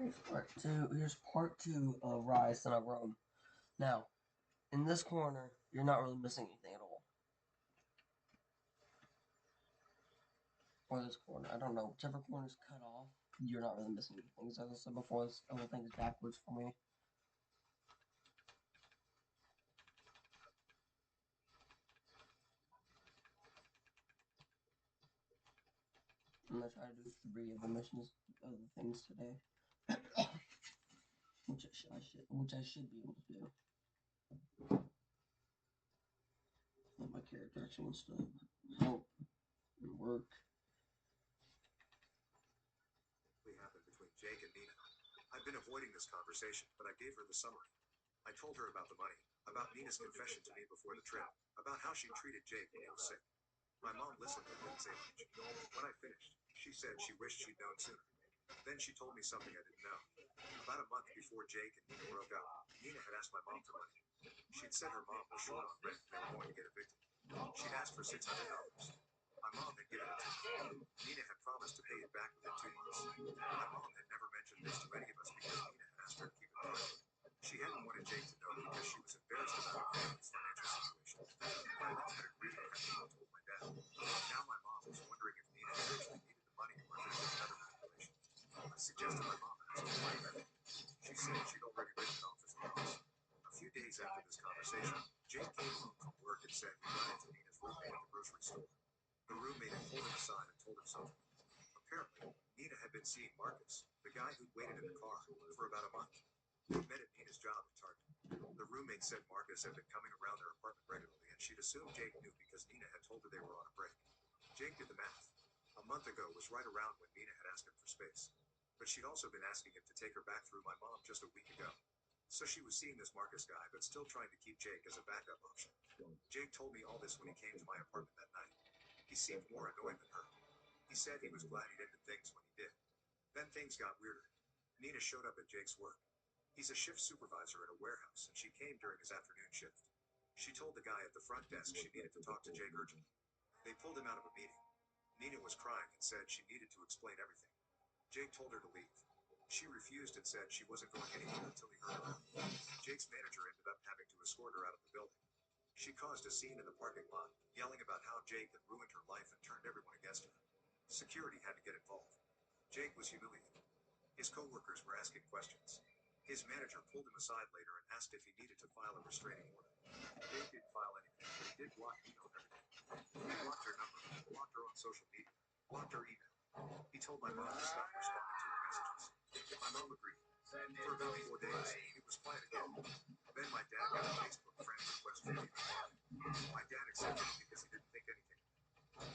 Here's part two of Rise in a Room. Now, in this corner, you're not really missing anything at all. Or this corner, I don't know. Whichever corner is cut off, you're not really missing anything. As I said before, this whole thing is backwards for me. I'm gonna try to do 3 of the missions of the things today. which I should be able to do. But my character actually wants to help and work. Happened between Jake and Nina. I've been avoiding this conversation, but I gave her the summary. I told her about the money, about Nina's confession to me before the trip, about how she treated Jake when he was sick. My mom listened and didn't say much. When I finished, she said she wished she'd known sooner. Then she told me something I didn't know. About a month before Jake and Nina broke up, Nina had asked my mom for money. She'd said her mom was short on rent and they were going to get evicted. She'd asked for $600. My mom had given it to her. Nina had promised to pay it back within 2 months. My mom had never mentioned this to any of us because Nina had asked her to keep it private. She hadn't wanted Jake to know because she was embarrassed about her family's financial situation. My mom had agreed and hadn't told my dad. Now my mom was wondering if Nina actually needed the money or if it was another manipulation. I suggested my mom ask the money back. She said she'd already written it off as loss. A few days after this conversation, Jake came home from work and said he ran into Nina's roommate at the grocery store. The roommate had pulled him aside and told him something. Apparently, Nina had been seeing Marcus, the guy who'd waited in the car, for about a month. They met at Nina's job at Target. The roommate said Marcus had been coming around their apartment regularly, and she'd assumed Jake knew because Nina had told her they were on a break. Jake did the math. A month ago was right around when Nina had asked him for space. But she'd also been asking him to take her back through my mom just a week ago. So she was seeing this Marcus guy, but still trying to keep Jake as a backup option. Jake told me all this when he came to my apartment that night. He seemed more annoyed than hurt. He said he was glad he didn't do things when he did. Then things got weirder. Nina showed up at Jake's work. He's a shift supervisor at a warehouse, and she came during his afternoon shift. She told the guy at the front desk she needed to talk to Jake urgently. They pulled him out of a meeting. Nina was crying and said she needed to explain everything. Jake told her to leave. She refused and said she wasn't going anywhere until he heard her out. Jake's manager ended up having to escort her out of the building. She caused a scene in the parking lot, yelling about how Jake had ruined her life and turned everyone against her. Security had to get involved. Jake was humiliated. His coworkers were asking questions. His manager pulled him aside later and asked if he needed to file a restraining order. Jake didn't file anything, but he did block Nina on everything. He blocked her number, blocked her on social media, blocked her email. He told my mom to stop responding to her messages. My mom agreed. For about 4 days, it was quiet again. Then my dad got a Facebook friend request from Nina. My dad accepted it because he didn't think anything.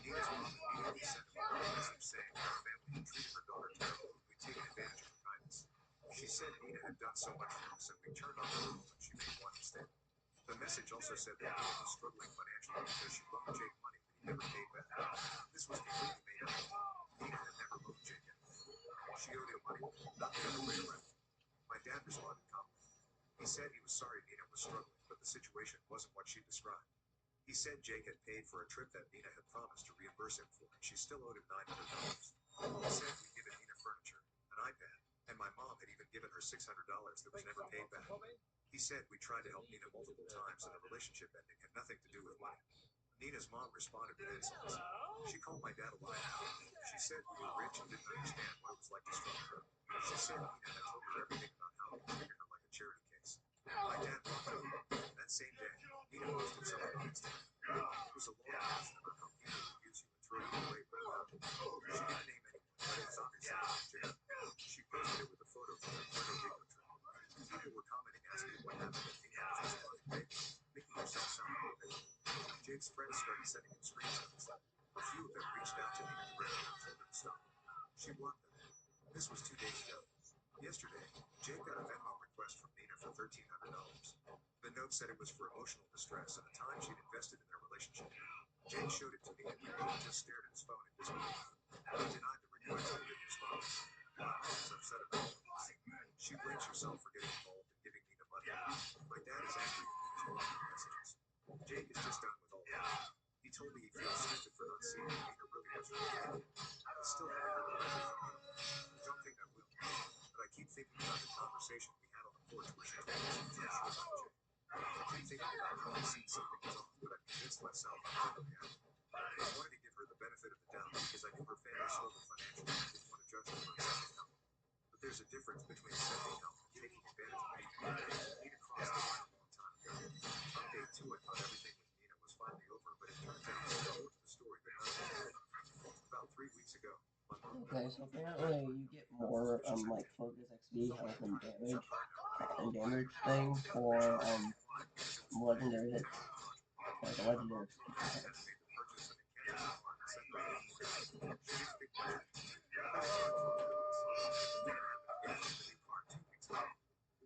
Nina's mom immediately sent him a message saying that her family had treated her daughter terribly and we'd taken advantage of her kindness. She said Nina had done so much for us and we turned on her roof when she made one mistake. The message also said that Nina was struggling financially because she loaned Jake money that he never paid back. This was completely made up. Nina had never loaned Jake anything. She owed him money, not the other way around. My dad responded calmly. He said he was sorry Nina was struggling, but the situation wasn't what she described. He said Jake had paid for a trip that Nina had promised to reimburse him for, and she still owed him $900. He said we'd given Nina furniture, an iPad, and my mom had even given her $600 that was never paid back. He said we tried to help Nina multiple times and the relationship ending had nothing to do with money. Nina's mom responded with insults. She called my dad a liar. She said we were rich and didn't understand what it was like to struggle. She said Nina had told her everything about how we treated her like a charity case. My dad walked out. That same day, Nina posted something on Instagram. It was a long caption about how people would use you and throw you away right now. She didn't name anyone, but it was obviously from Jake. She posted it with a photo from the Puerto Rico trip. People were commenting asking what happened if Nina was just running Jake, making herself sound motivated. Jake's friends started sending him screenshots. A few of them reached out to Nina directly and told her to stop. She blocked them. This was 2 days ago. Yesterday, Jake got a Venmo request from Nina for $1,300. The note said it was for emotional distress and the time she'd invested in their relationship. Jake showed it to me and we both just stared at his phone in disbelief. He denied the request and didn't respond. My mom was upset about it. She blames herself for getting involved and giving Nina money. My dad is angry at Nina's blocking messages. Jake is just done with all that. He told me he feels stupid for not seeing that Nina really was really. I still haven't heard directly from him. I don't think I will. But I keep thinking about the conversation we had on the porch where she told us she was unsure about Jake. I kept thinking about how I'd seen something was off, but I convinced myself I was overreacting. I wanted to give her the benefit of the doubt because I knew her family struggled financially and didn't want to judge her for accepting help. But there's a difference between accepting help and taking advantage of people. Nina crossed the line a long time ago. Update 2, I thought everything with Nina was finally over, but it turns out there's more to the story than none of it. About 3 weeks ago, my mom Okay, so apparently you get more like Focus XP health and damage thing for legendary hits, like a legendary.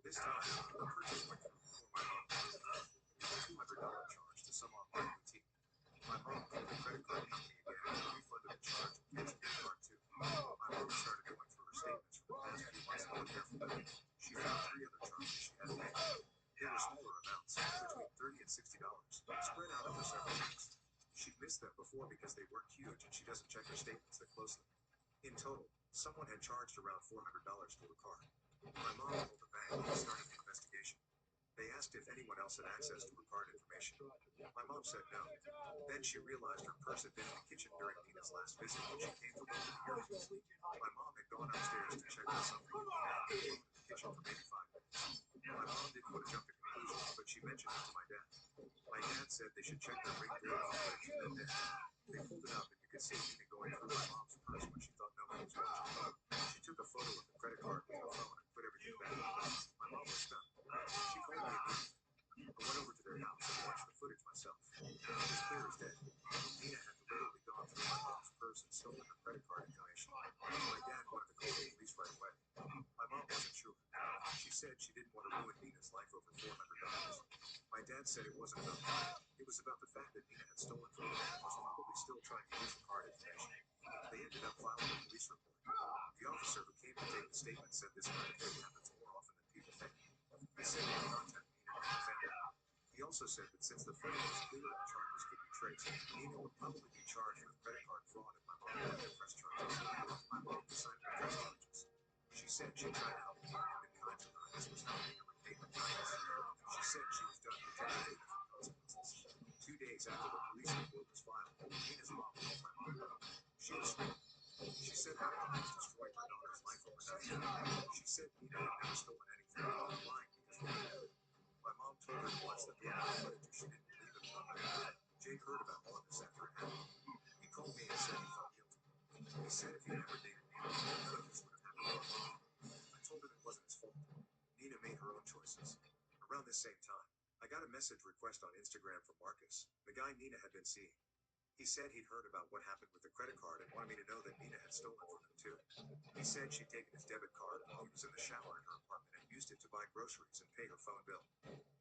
This time, the purchase went through before my mom could $200 charge to some online boutique. My mom called the credit card company again and refunded the charge and canceled the card too. My mom started going through her statements from the past few months more carefully. She found 3 other charges she hadn't made. They were smaller amounts, between $30 and $60, spread out over several weeks. She'd missed them before because they weren't huge and she doesn't check her statements that closely. In total, someone had charged around $400 to her card. My mom called the bank and started the investigation. They asked if anyone else had access to her card information. My mom said no. Then she realized her purse had been in the kitchen during Nina's last visit when she came to look at the items. My mom had gone upstairs to check on something and Nina had been in the kitchen for maybe 5 minutes. My mom didn't want to jump to conclusions, but she mentioned it to my dad. My dad said they should check their ring doorbell footage and then did. They pulled it up and you could see Nina going through my mom's purse when she thought no one was watching. She took a photo of the credit card with her phone and put everything back. My mom was stunned. She called me immediately. I went over to their house and watched the footage myself. It was clear as day. Nina had deliberately gone through my mom's purse and stolen her credit card information. My dad wanted to call the police right away. My mom wasn't sure. She said she didn't want to ruin Nina's life over $400. My dad said it wasn't about that. It was about the fact that Nina had stolen from her and was probably still trying to use the card information. They ended up filing a police report. The officer who came to take the statement said this kind of thing happens more often than people think. He said he would contact Nina and her family. He also said that since the footage was clear and charges could be traced, Nina would probably be charged with credit card fraud if my mom wanted to press charges. My mom decided to press charges. She said she tried to help Nina and been kind to her, and this was how Nina repaid her kindness. She said she was done protecting Nina from consequences. 2 days after the police report was filed, Nina's mom called my mom. She was screaming. She said my mom was destroying her daughter's life overnight. She said Nina had never stolen anything and was lying because of that. My mom told her once that the footage she didn't believe it was. Jake heard about all of this after it happened. He called me and said he felt guilty. He said if he never dated Nina, none of this would have happened to him. I told him it wasn't his fault. Nina made her own choices. Around this same time, I got a message request on Instagram from Marcus, the guy Nina had been seeing. He said he'd heard about what happened with the credit card and wanted me to know that Nina had stolen from him too. He said she'd taken his debit card while he was in the shower in her apartment and used it to buy groceries and pay her phone bill.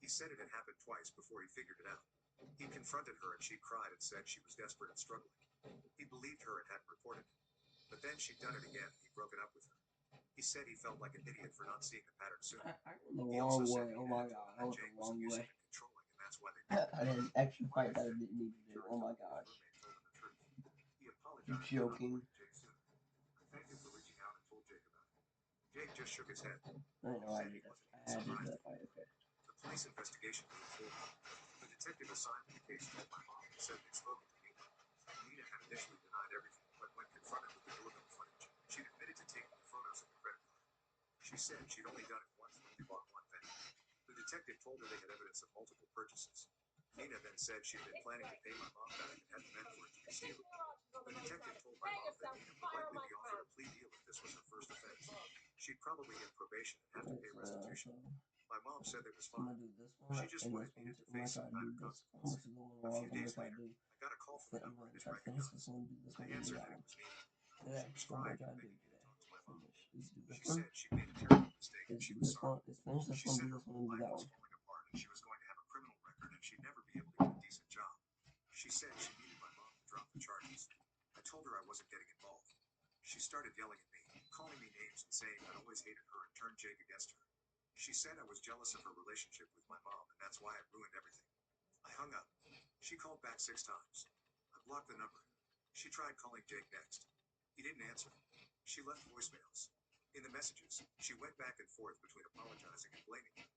He said it had happened twice before he figured it out. He confronted her and she cried and said she was desperate and struggling. He believed her and hadn't reported it. But then she'd done it again and he'd broken up with her. He said he felt like an idiot for not seeing the pattern sooner. I went the wrong way. Oh my god, I went the wrong way. I did an extra fight that I didn't need to do. Oh my gosh. You're joking. I thanked him for reaching out and told Jake about it. Jake just shook his head. I know I did that. I did that fight, okay. The police investigation moved forward. The detective assigned to the case told my mom and said they'd spoken to Nina. Nina had initially denied everything, but when confronted with the delivery footage, she'd admitted to taking the photos of the credit card. She said she'd only done it once when they bought one thing. The detective told her they had evidence of multiple purchases. Nina then said she'd been planning to pay my mom back and hadn't meant for it to be stealing. The detective told my mom that Nina would likely be offered a plea deal if this was her first offense. She'd probably get probation and have to pay restitution. My mom said it was I'm fine. gonna do this one, She just wanted Nina to face some kind of consequence. A few days later, I got a call from the number I didn't recognize. I answered and it was Nina. She was crying and begging me to talk to my mom. She said she'd made a terrible mistake and she was sorry. She said her whole life was falling apart and she was going to have a criminal record and she'd never be able to get a decent job. She said she needed my mom to drop the charges. I told her I wasn't getting involved. She started yelling at me, calling me names and saying I'd always hated her and turned Jake against her. She said I was jealous of her relationship with my mom and that's why I ruined everything. I hung up. She called back 6 times. I blocked the number. She tried calling Jake next. He didn't answer. She left voicemails. In the messages, she went back and forth between apologizing and blaming him.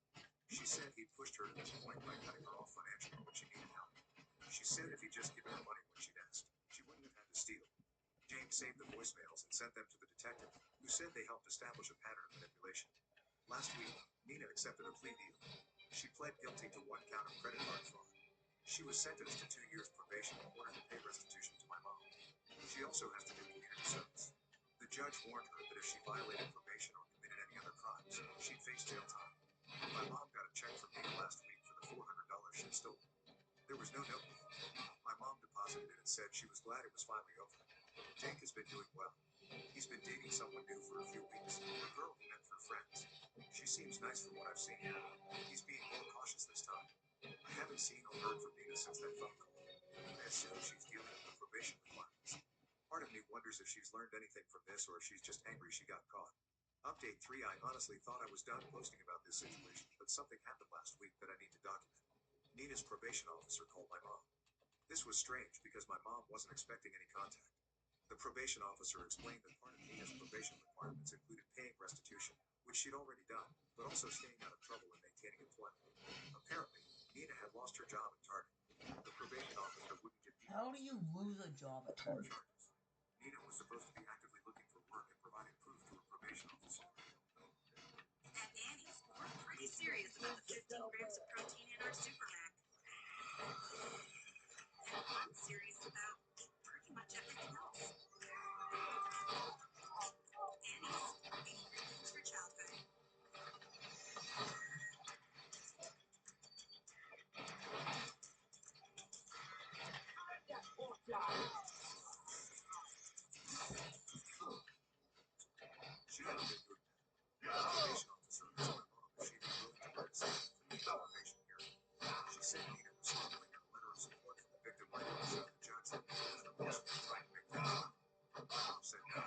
She said he'd pushed her to this point by cutting her off financially when she needed help. She said if he'd just given her money when she'd asked, she wouldn't have had to steal. James saved the voicemails and sent them to the detective, who said they helped establish a pattern of manipulation. Last week, Nina accepted a plea deal. She pled guilty to 1 count of credit card fraud. She was sentenced to 2 years probation and ordered to pay restitution to my mom. She also has to do community service. The judge warned her that if she violated probation or committed any other crimes, she'd face jail time. My mom got a check from Nina last week for the $400 she'd stolen. There was no note. My mom deposited it and said she was glad it was finally over. Jake has been doing well. He's been dating someone new for a few weeks, a girl he met through friends. She seems nice from what I've seen. He's being more cautious this time. I haven't seen or heard from Nina since that phone call. I assume she's dealing with the probation requirements. Part of me wonders if she's learned anything from this or if she's just angry she got caught. Update 3: I honestly thought I was done posting about this situation, but something happened last week that I need to document. Nina's probation officer called my mom. This was strange because my mom wasn't expecting any contact. The probation officer explained that part of Nina's probation requirements included paying restitution, which she'd already done, but also staying out of trouble and maintaining employment. Apparently, Nina had lost her job at Target. The probation officer wouldn't give Nina How do you lose a job at Target? charges. Nina was supposed to be actively looking for work and providing proof to a probation officer. At Annie's, we're pretty serious about the 15 grams of protein in our Super Mac. And I'm serious about pretty much everything else. Annie's, ingredients for childhood. She hadn't been doing that. The probation officer asked my mom if she'd be willing to let it stay for the probation period. She said Nina was struggling and a letter of support from the victim might have shown the judge that Nina was remorseful and trying to make things right. My mom said no.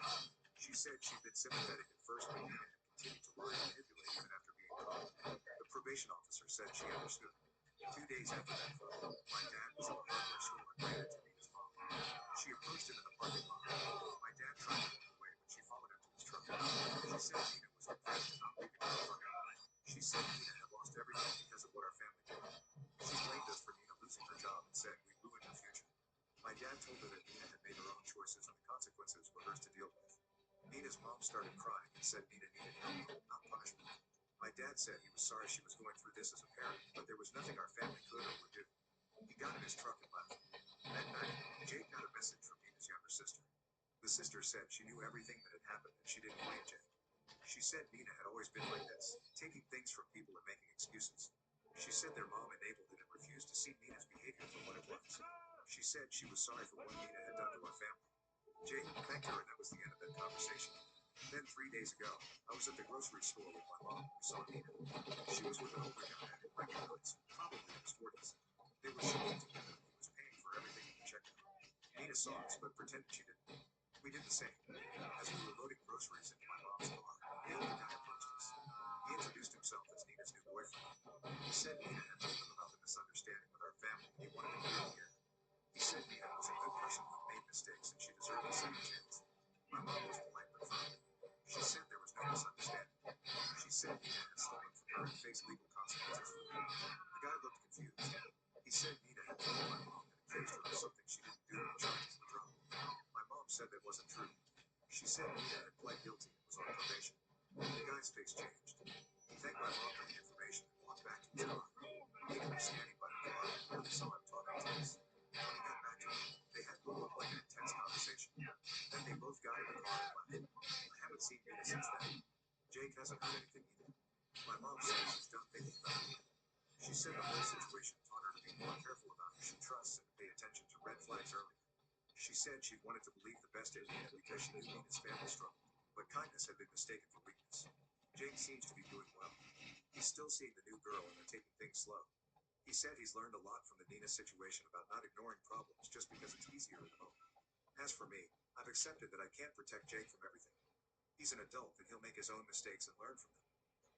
She said she'd been sympathetic at first, but Nina had continued to lie and manipulate even after being caught. The probation officer said she understood. 2 days after that phone call, my dad was at the hardware store and ran into Nina's mom. She approached him in the parking lot. My dad tried to walk away, but she followed him to his truck. She said Nina was depressed and not leaving her truck. She said Nina had lost everything because of what our family did. She blamed us for Nina losing her job and said we ruined her future. My dad told her that Nina had made her own choices and the consequences were hers to deal with. Nina's mom started crying and said Nina needed help, not punishment. My dad said he was sorry she was going through this as a parent, but there was nothing our family could or would do. He got in his truck and left. That night, Jake got a message from Nina's younger sister. The sister said she knew everything that had happened and she didn't blame Jake. She said Nina had always been like this, taking things from people and making excuses. She said their mom enabled it and refused to see Nina's behavior for what it was. She said she was sorry for what Nina had done to our family. Jake thanked her and that was the end of that conversation. Then 3 days ago, I was at the grocery store with my mom. We saw Nina. She was with an older young man in my neighborhoods, probably in his 40s. They were shopping together and he was paying for everything in the checkout. Nina saw us but pretended she didn't. We did the same. As we were loading groceries into my mom's car, the older guy approached us. He introduced himself as Nina's new boyfriend. He said Nina had told him about the misunderstanding with our family and he wanted to clear the air. He said Nina was a good person who made mistakes and she deserved a second chance. My mom was polite but firm. She said there was no misunderstanding. She said Nina had stolen from her and faced legal consequences for it. The guy looked confused. He said Nina had told my mom and accused her of something she didn't do when charges were dropped. My mom said that wasn't true. She said Nina had pled guilty and was on probation. The guy's face changed. He thanked my mom for the information and walked back to his car. Nina was standing by the car and clearly saw him talking to us. When he got back to her, they had what looked like an intense conversation. Then they both got in the car and left. I haven't seen Nina since then. Jake hasn't heard anything either. My mom said she's done thinking about Nina. She said the whole situation taught her to be more careful about who she trusts and to pay attention to red flags earlier. She said she wanted to believe the best in Nina because she knew Nina's family struggled, but kindness had been mistaken for weakness. Jake seems to be doing well. He's still seeing the new girl and they're taking things slow. He said he's learned a lot from the Nina situation about not ignoring problems just because it's easier in the moment. As for me, I've accepted that I can't protect Jake from everything. He's an adult and he'll make his own mistakes and learn from them.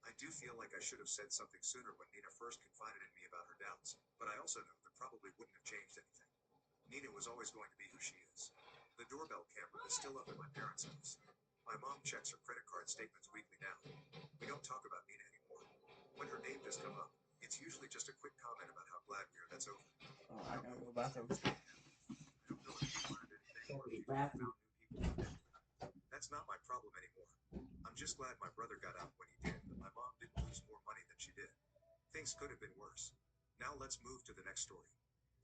I do feel like I should have said something sooner when Nina first confided in me about her doubts, but I also know that probably wouldn't have changed anything. Nina was always going to be who she is. The doorbell camera is still up at my parents' house. My mom checks her credit card statements weekly now. We don't talk about Nina anymore. When her name does come up, it's usually just a quick comment about how glad we are that's over. Oh, I gotta go bathroom. I don't know if you learned anything or if you found new people to connect with. That's not my problem anymore. I'm just glad my brother got out when he did, and my mom didn't lose more money than she did. Things could have been worse. Now let's move to the next story.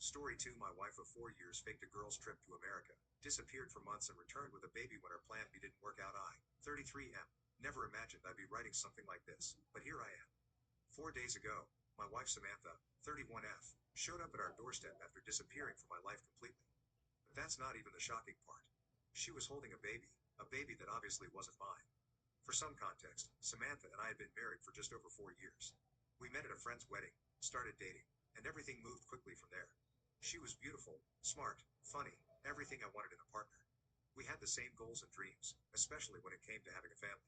Story 2. My wife of 4 years faked a girl's trip to America, disappeared for months and returned with a baby when her plan B didn't work out. 33M. Never imagined I'd be writing something like this, but here I am. 4 days ago, my wife Samantha, 31F, showed up at our doorstep after disappearing from my life completely. But that's not even the shocking part. She was holding a baby that obviously wasn't mine. For some context, Samantha and I had been married for just over 4 years. We met at a friend's wedding, started dating, and everything moved quickly from there. She was beautiful, smart, funny, everything I wanted in a partner. We had the same goals and dreams, especially when it came to having a family.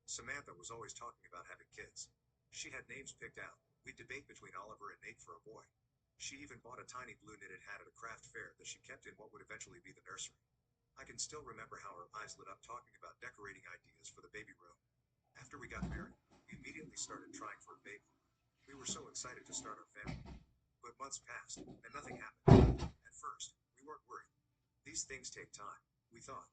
Samantha was always talking about having kids. She had names picked out. We'd debate between Oliver and Nate for a boy. She even bought a tiny blue knitted hat at a craft fair that she kept in what would eventually be the nursery. I can still remember how her eyes lit up talking about decorating ideas for the baby room. After we got married, we immediately started trying for a baby. We were so excited to start our family. But months passed, and nothing happened. At first, we weren't worried. These things take time, we thought.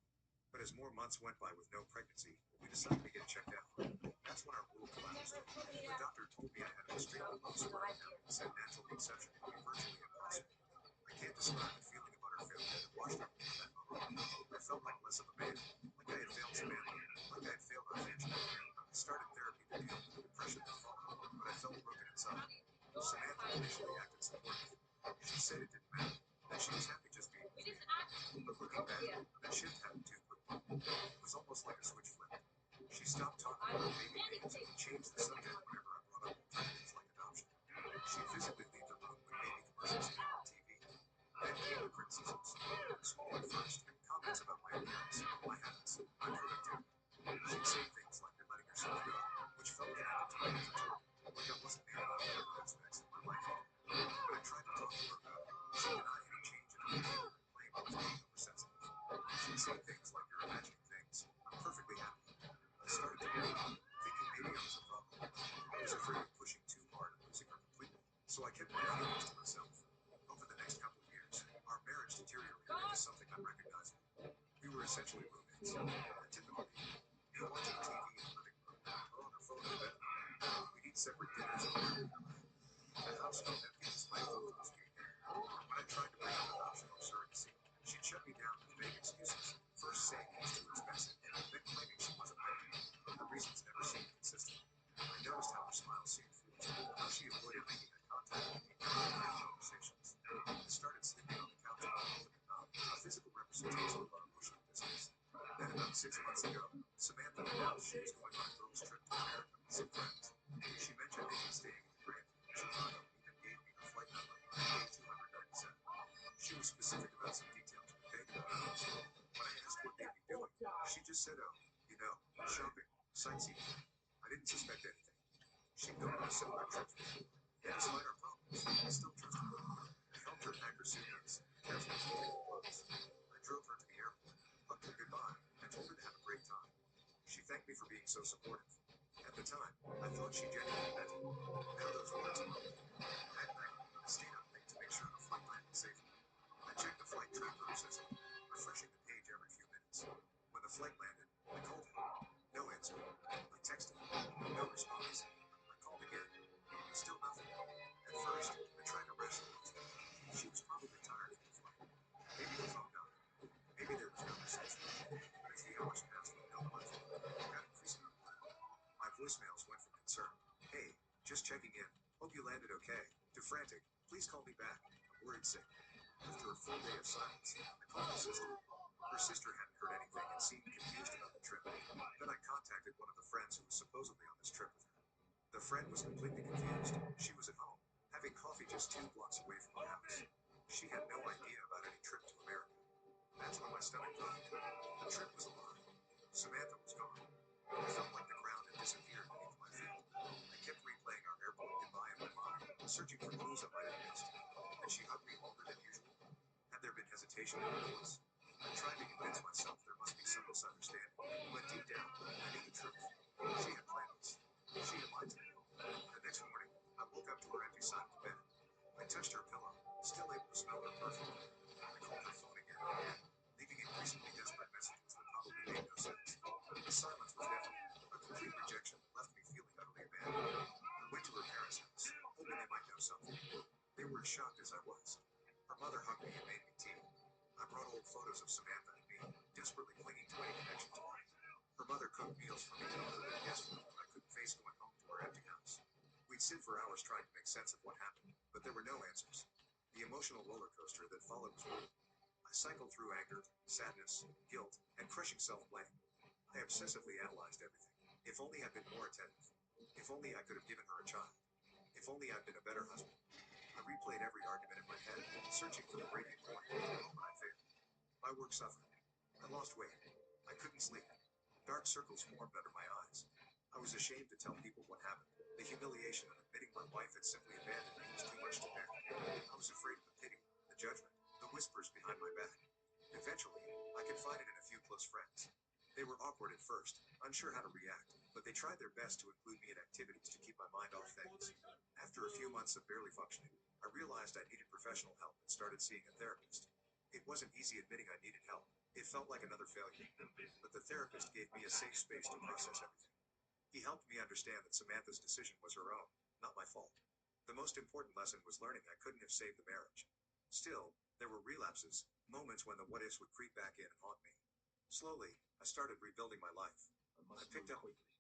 But as more months went by with no pregnancy, we decided to get checked out. That's when our world collapsed. The doctor told me I had an extremely low sperm count and said natural conception would be virtually impossible. I can't describe the feeling of utter failure that washed over me at that moment. I felt like less of a man, like I had failed Samantha, like I had failed our family. I started therapy to deal with the depression that followed, but I felt broken inside. Samantha initially acted supportive. She said it didn't matter, that she was happy just being with me. But looking back, that shift happened too quickly. It was almost like a switch flipped. She stopped talking about baby names and changed the subject whenever I brought up alternatives like adoption. She'd physically leave the room when baby commercials came on TV. Then came the criticisms. Small at first, comments about my appearance, my habits, my productivity. She'd say things like you're letting yourself go, which felt connected to my infertility, like I wasn't there on other aspects of my life. When I tried to talk to her about it, she denied any change in behavior and claimed I was being oversensitive. She'd say things like you're imagining things. I'm perfectly happy. I started to worry, thinking maybe I was a problem. I was afraid of pushing too hard and losing her completely, so I kept my feelings to myself. Over the next couple of years, our marriage deteriorated into something unrecognizable. We were essentially roommates. A typical evening. Me watching TV in the living room, her on her phone in the bedroom. We'd eat separate dinners and barely interact. The house felt empty despite both of us being there. When I tried to bring up adoption or surrogacy, she'd shut me down with vague excuses. First saying it was too expensive, then claiming she wasn't ready. The reasons never seemed consistent. I noticed how her smile seemed forced, how she avoided making eye contact with me during our conversations. I started sleeping on the couch more often than not, a physical representation of our emotional distance. Then about 6 months ago, Samantha announced she was going on a girls' trip to America with some friends. She mentioned they'd be staying at the Grand in Chicago and even gave me her flight number on day 297. She was specific about some details, but vague about others. When I asked what they'd be doing, she just said, oh, you know, shopping, sightseeing. I didn't suspect anything. She'd gone on similar trips before, and despite our problems, I still trusted her. I helped her pack her suitcase, carefully folding her clothes. I drove her to the airport, hugged her goodbye, and told her to have a great time. She thanked me for being so supportive. At the time, I thought she genuinely meant it. Now those words are over. That night, I stayed up late to make sure her flight landed safely. I checked the flight tracker system, refreshing the page every few minutes. When the flight landed, I called her. No answer. I texted. No response. I called again. Still nothing. At first, I tried to rationalize it. She was probably tired from the flight. Maybe the phone died. Maybe there was no reception. But as the hours passed with no left, I got increasingly worried. My voicemails went from concerned, hey, just checking in, hope you landed okay, to frantic, please call me back, a worried signal. After a full day of silence, I called her sister. Her sister hadn't heard anything and seemed confused about the trip. Then I contacted one of the friends who was supposedly on this trip with her. The friend was completely confused. She was at home, having coffee just 2 blocks away from our house. She had no idea about any trip to America. That's when my stomach dropped. The trip was a lie. Samantha was gone. I felt like the ground had disappeared beneath my feet. I kept replaying our airport goodbye in my mind, searching for clues I might have missed. Had she hugged me longer than usual? Had there been hesitation in her voice? I tried to convince myself there must be some misunderstanding, but deep know her perfectly. I called her phone again and again, leaving increasingly desperate messages that probably made no sense. The silence was deafening. A complete rejection that left me feeling utterly abandoned. I went to her parents' house, hoping they might know something. They were as shocked as I was. Her mother hugged me and made me tea. I brought old photos of Samantha and me, desperately clinging to any connection to her. Her mother cooked meals for me and ordered a guest room when I couldn't face going home to our empty house. We'd sit for hours trying to make sense of what happened, but there were no answers. The emotional roller coaster that followed was brutal. I cycled through anger, sadness, guilt, and crushing self-blame. I obsessively analyzed everything. If only I'd been more attentive. If only I could have given her a child. If only I'd been a better husband. I replayed every argument in my head, searching for the breaking point until the moment I failed. My work suffered. I lost weight. I couldn't sleep. Dark circles formed under my eyes. I was ashamed to tell people what happened. The humiliation of admitting my wife had simply abandoned me was too much to bear. I was afraid of the pity, the judgment, the whispers behind my back. Eventually, I confided in a few close friends. They were awkward at first, unsure how to react, but they tried their best to include me in activities to keep my mind off things. After a few months of barely functioning, I realized I needed professional help and started seeing a therapist. It wasn't easy admitting I needed help. It felt like another failure, but the therapist gave me a safe space to process everything. He helped me understand that Samantha's decision was her own, not my fault. The most important lesson was learning I couldn't have saved the marriage. Still, there were relapses, moments when the what-ifs would creep back in and haunt me. Slowly, I started rebuilding my life. I picked up quickly.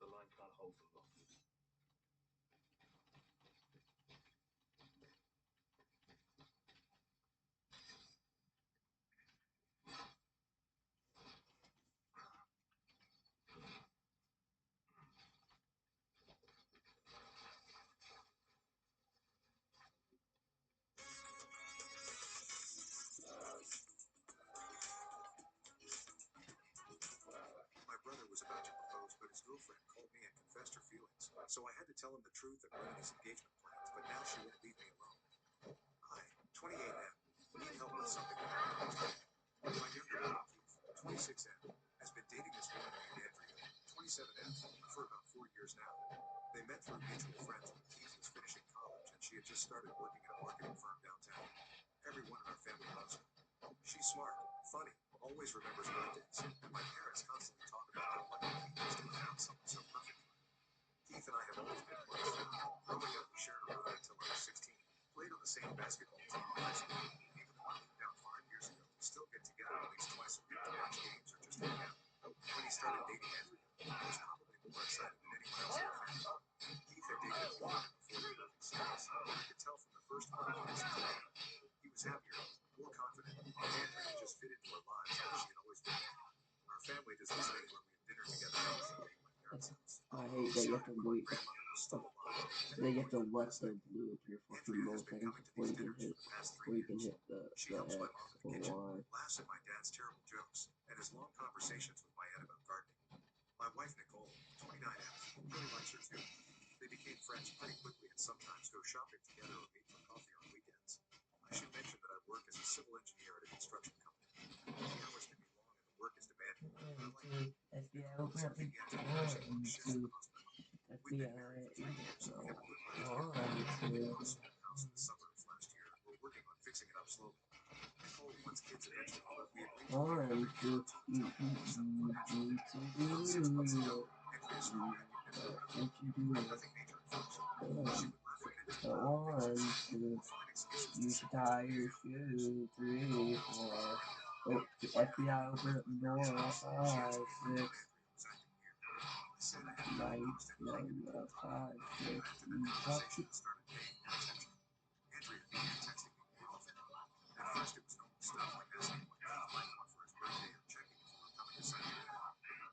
The line can't hold for long. My brother was about to propose, but his girlfriend called me and confessed her feelings. So I had to tell him the truth and ruin his engagement plans, but now she won't leave me alone. I, 28M, need help with something that happened last week. My younger brother, Keith, 26M, has been dating this woman named Andrea, 27M, for about 4 years now. They met through mutual friends when Keith was finishing college and she had just started working at a marketing firm downtown. Everyone in our family loves her. She's smart, funny, always remembers birthdays, and my parents constantly talk about how lucky Keith is to have found someone so perfect for him. Keith and I have always been close. Growing up, we shared a room until I was 16, played on the same basketball team in high school. Even though I moved out 5 years ago, we still get together at least twice a week to watch games or just hang out. When he started dating Andrea, I was probably more excited than anyone else in the family. Keith had dated a few women before they moved serious, and I could tell from the first one he listened to me. He was happier, more confident, and Andrea just fit into our lives as she had always been. Our family does this thing where we have dinner together every Sunday at my parents' house. I hate that you have to wait. Grandmother was still alive. Then you have to let the blue appear for a few Andrea more has been seconds coming to before these you can dinners hit for the past 3 before you can years. hit the She helps my X mom in or the kitchen, Y. laughs at my dad's terrible jokes, and has long conversations with my aunt about gardening. My wife, Nicole, 29M, really likes her too. They became friends pretty quickly and sometimes go shopping together or meet for coffee on weekends. I should mention that I work as a civil engineer at a construction company. The hours can be long and the work is demanding, but I like it. FBI, Nicole open is a up big the anti-nursing door chefs in into the hospital. We've been married for 3 years and we have a good life together. We bought a small house in the suburbs last year and we're working on fixing it up slowly. Nicole wants kids eventually, but we agreed to leave it every year until 2027 financially. About 6 months ago, Andrea started acting differently. Nothing major at first. She would laugh at anything loud, things and say, or find excuses to You say should things tie to your make me feel shoe. embarrassed. 3, 4. Oh, the FBI, open up the door. She 5, asked me if I 6, thought Andrea was acting weird. I said I hadn't come 9, across anything in the whole 5, time. 6. After the conversation started paying more attention. Andrea began texting me more often. At first it was cool stuff like asking what Keith might want for his birthday or checking if we were coming to Siberia.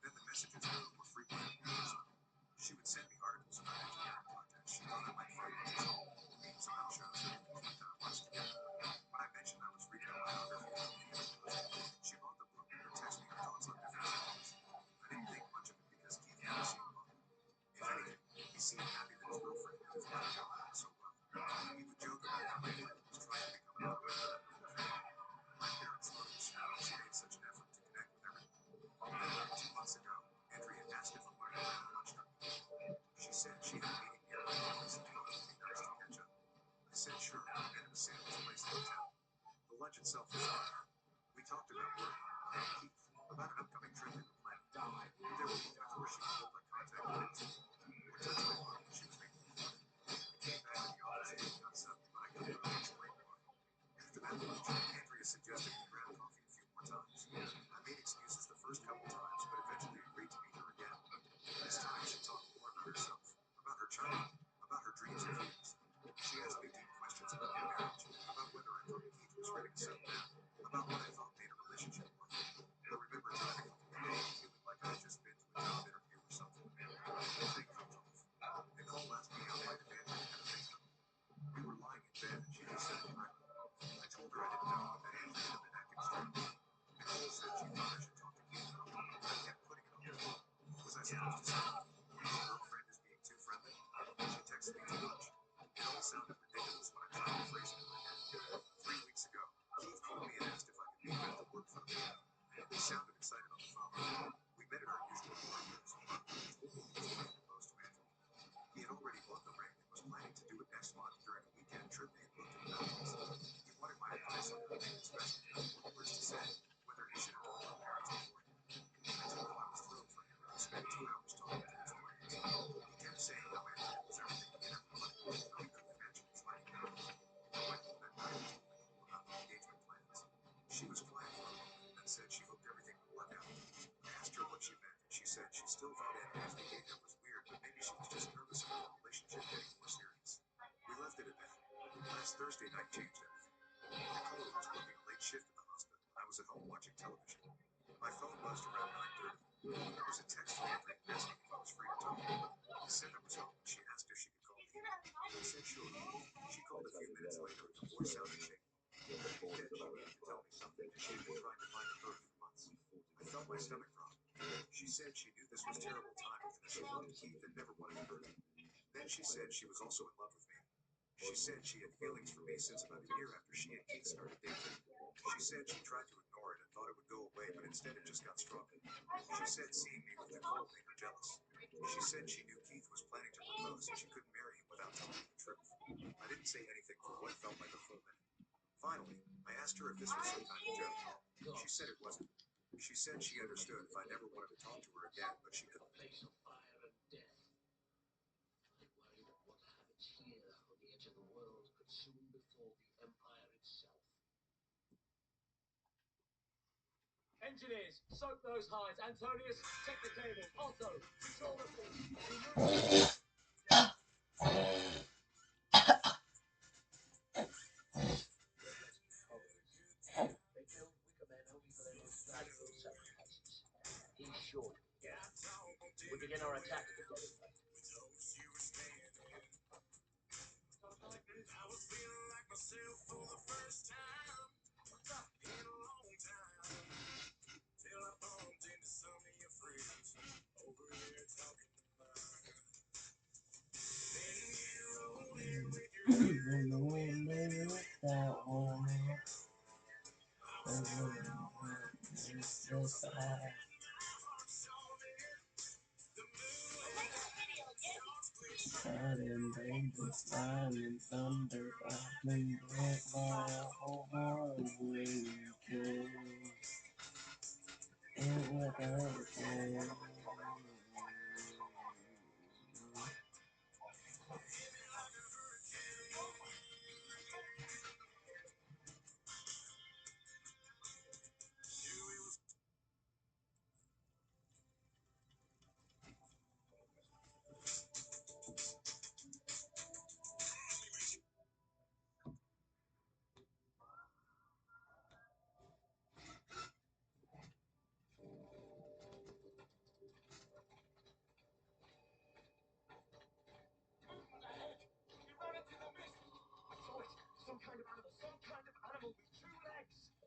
Then the messages grew more frequent and personal. She would send me articles about engineering projects she thought I might find interesting, memes about shows that only Keith and I watched together. When I mentioned I was reading a biography of Keith, she wrote the book or texted me her thoughts on different topics. I didn't think much of it because Keith hadn't seen the book. If anything, he seemed happy that his girlfriend knew his life so well. He would joke about how Andrea was trying to become a moderator for the family. My parents thought it was sweet that she made such an effort to connect with everyone. Then about 2 months ago, Andrea asked if I wanted to grab lunch during the week. She said she had a meeting nearby and thought it would be nice to catch up. I said sure, and it was Sam's place downtown. suggested we grab coffee a few more times. I made excuses the first couple times, but eventually agreed to meet her again. This time she talked more about herself, about her childhood, about her dreams and fears. She asked me deep questions about my marriage, about whether I thought Keith was ready to settle down, about what I thought made a relationship work. I remember driving home one day feeling like I had just been to a job interview or something. The thing comes off. Nicole asked me out by the bed and had a thing. We were lying in bed and she just said it directly. I told her I didn't know, but that ended up in acting straight. Nicole said she thought I should talk to Keith about it, but I kept putting it off. What was I supposed to say? Your girlfriend is being too friendly? She texted me too much. It all sounded ridiculous when I tried to phrase it in my head. 3 weeks ago, Keith called me and asked if I could meet him after work for a meeting. He sounded excited on the phone. We met at our usual apartment. He told me he was going to propose to Angela. He had already bought the ring and was planning to do it next month during a weekend trip they had booked in the mountains. He wanted my advice on how to make it special, what words to say, whether he should involve our parents beforehand. I told him I was thrilled for him and we spent 2 hours talking through his plans. He kept saying how Angela was everything he ever wanted, how he couldn't imagine his life without her. I went home that night and told Nicole about the engagement plans. She was quiet for a moment and then said she hoped everything would work out. I asked her what she meant and she said she still thought Anthony's behavior was weird, but maybe she was just nervous about the relationship getting more serious. We left it at that. Last Thursday night changed everything. Nicole was working a late shift at the hospital and I was at home watching television. My phone buzzed around 9:30. It was a text from Anthony asking if I was free to talk. I said I was home and she asked if she could call me. I said sure. She called a few minutes later and her voice sounded shaky. She said she needed to tell me something and she had been trying to find a birth for months. I felt my stomach drop. She said she knew this was terrible timing and that she loved Keith and never wanted to hurt him. Then she said she was also in love with me. She said she had feelings for me since about a year after she and Keith started dating. She said she tried to ignore it and thought it would go away, but instead it just got stronger. She said seeing me with Nicole made her jealous. She said she knew Keith was planning to propose and she couldn't marry him without telling me the truth. I didn't say anything for what felt like a full minute. Finally, I asked her if this was some kind of joke. She said it wasn't. She said she understood if I never wanted to talk to her again, but she couldn't. Place of fire and death. I worry that what happens here on the edge of the world could soon befall the Empire itself. Engineers, soak those hides. Antonius, check the cable. Otto, control the thing. They killed Wicker men only for their own valuable sacrifices. He's sure. We begin our attack at the dead of night. Even the wind may lift that one up. It's just fire. Sudden dangerous time and thunder, lightning, red fire, hurricane. It was a hurricane.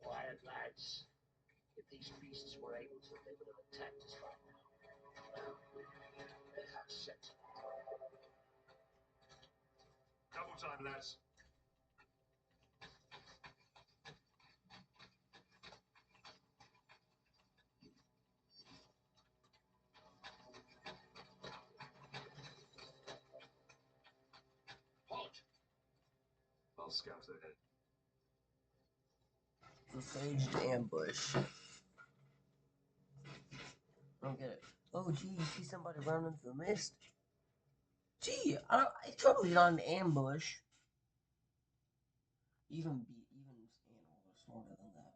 Quiet, lads. If these beasts were able to, they would have attacked us by now. They have sense. Double time, lads. Halt! I'll scout ahead. It's a staged ambush. I don't get it. Oh, gee, you see somebody run into the mist? Gee, it's totally not an ambush. Even animals are smarter than that.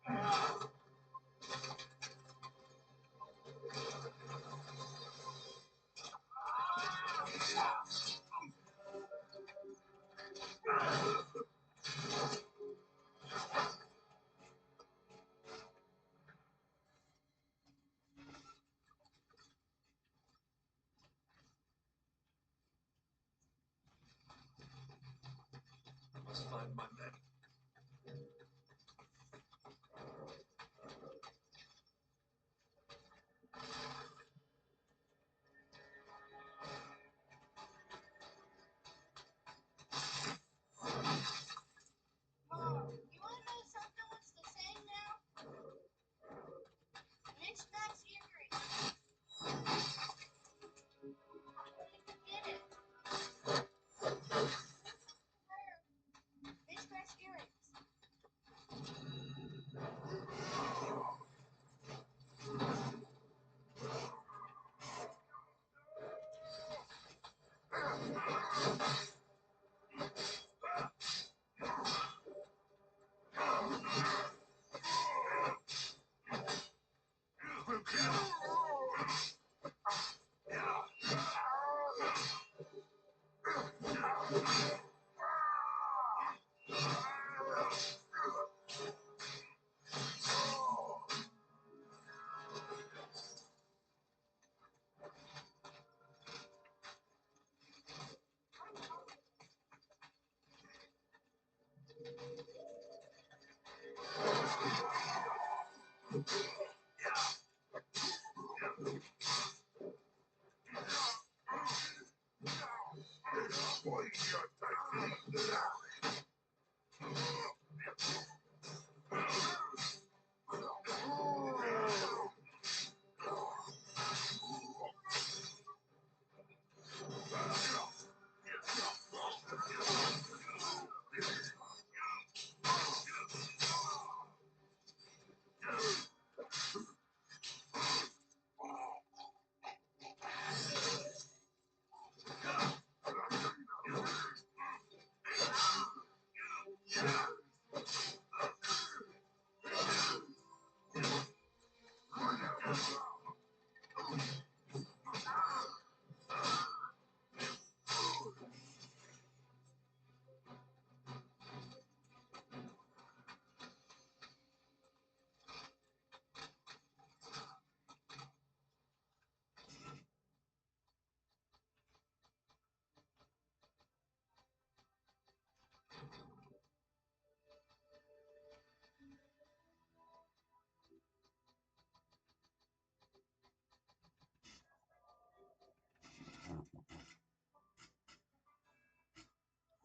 I must find my men. Mom, you want to know something? What's the saying now? Mitch backs earrings. Where did you get it? Where? Mitch backs earrings.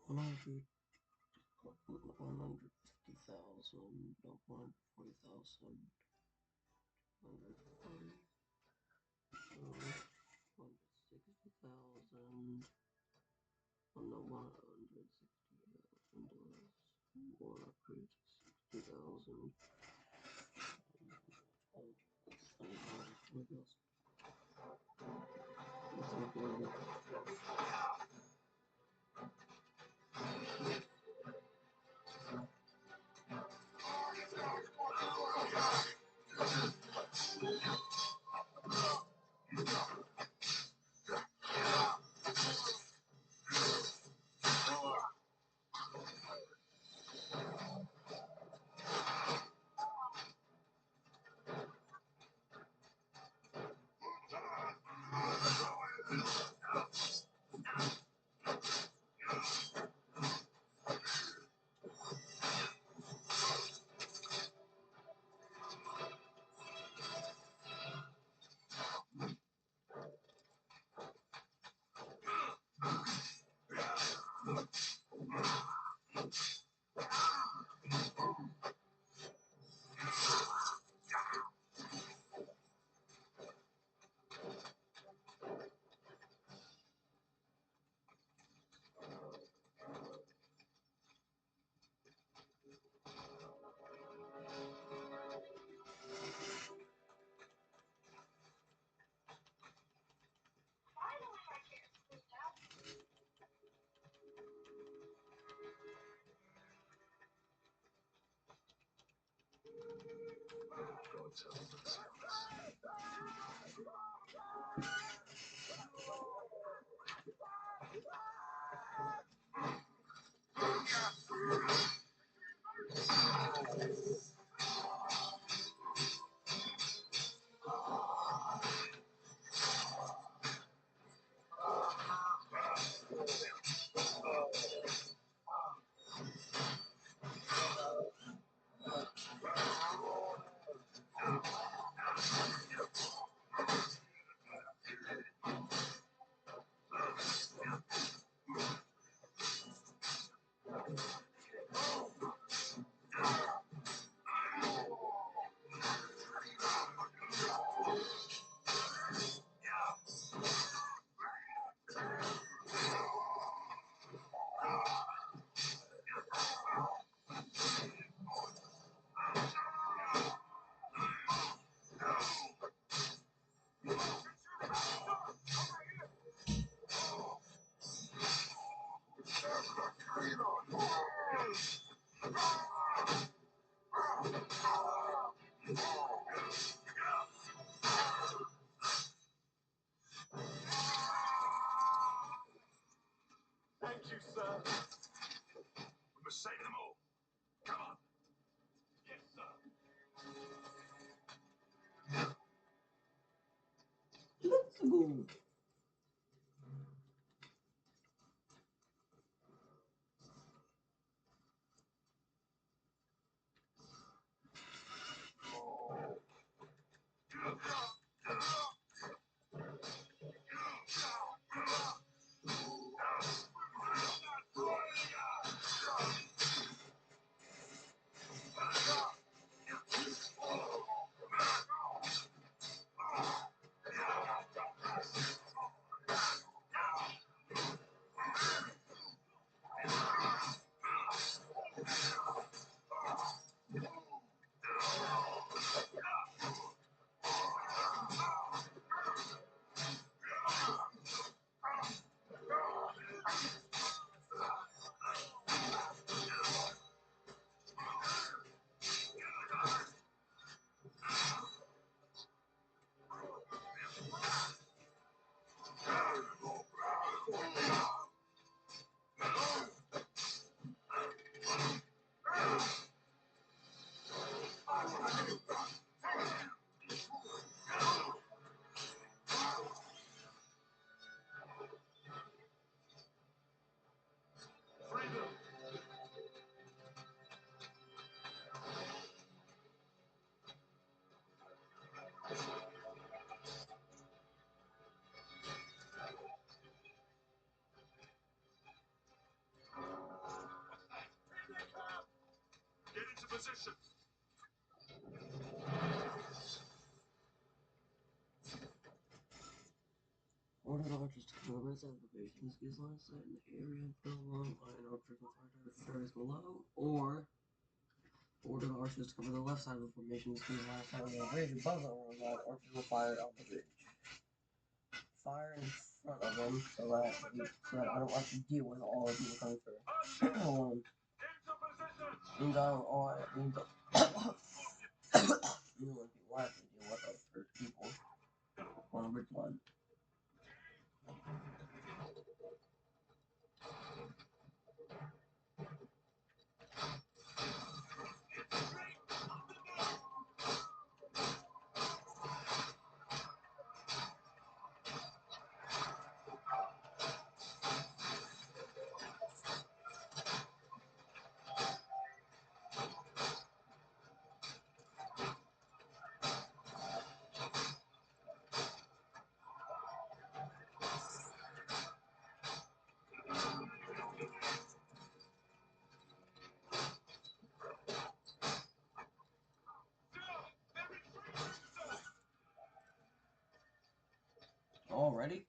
One hundred 150,000, no, 140,000, 140, 160,000, oh no, 160,000 dollars, 160,000, Thank you, sir. We must save them all. Come on. Yes, sir. Let's go. Freedom. Get into position. Ordered archers to cover its applications, gives line of sight in the area, build long line archers with fire targets below, or ordered archers to cover the left side of the formation, gives line of sight on the bridge above the ordered line, archers will fire on the bridge. Fire in front of them so that I don't have to deal with all the people coming through. Into position. Means I don't all means means when people have to deal with those first people on the bridge line. Already?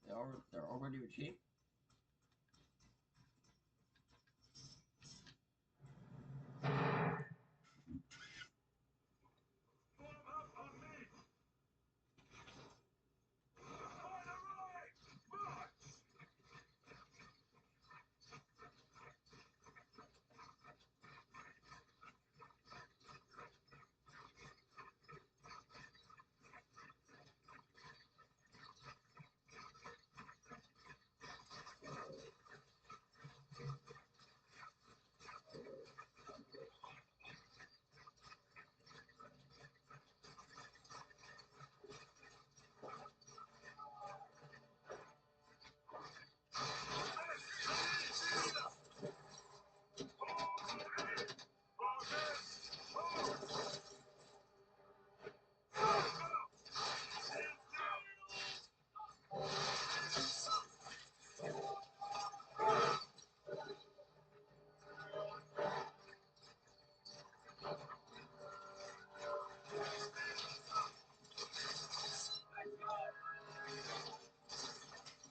They're already retreating? Form up on me. On the right. March.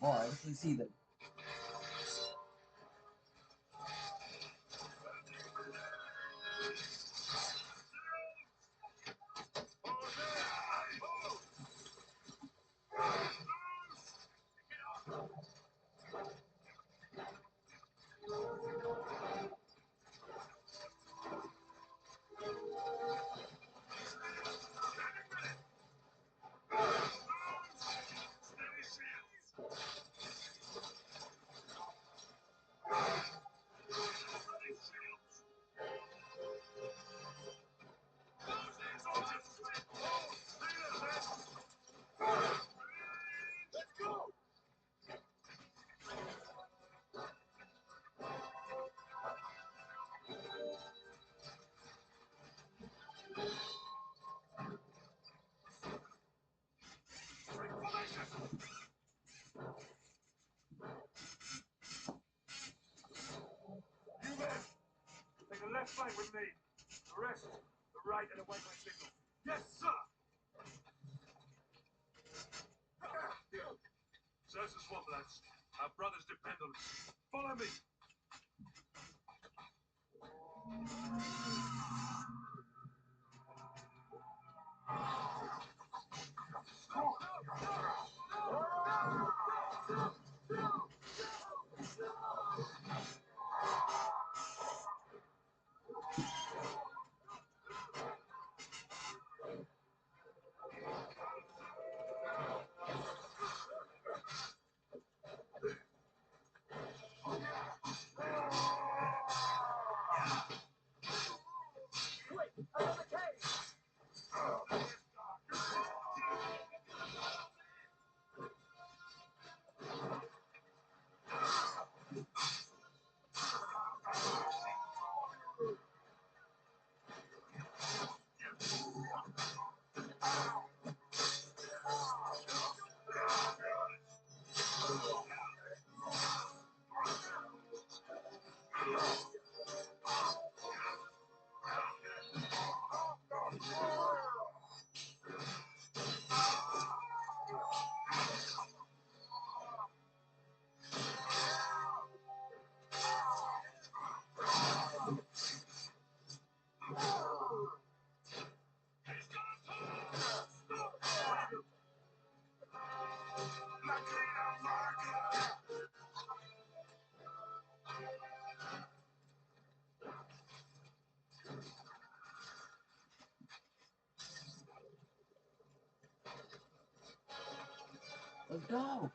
Oh, I actually see them. Take the left flank with me. The rest, the right and await my signal. Yes, sir! Search the swamp, lads. Our brothers depend on us. Follow me. Let's go!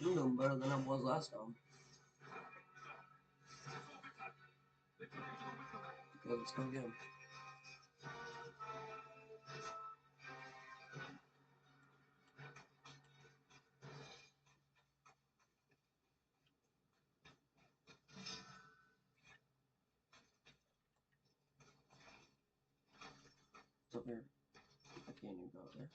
I'm doing better than I was last time. Okay, let's go again. It's up here. I can't even go there.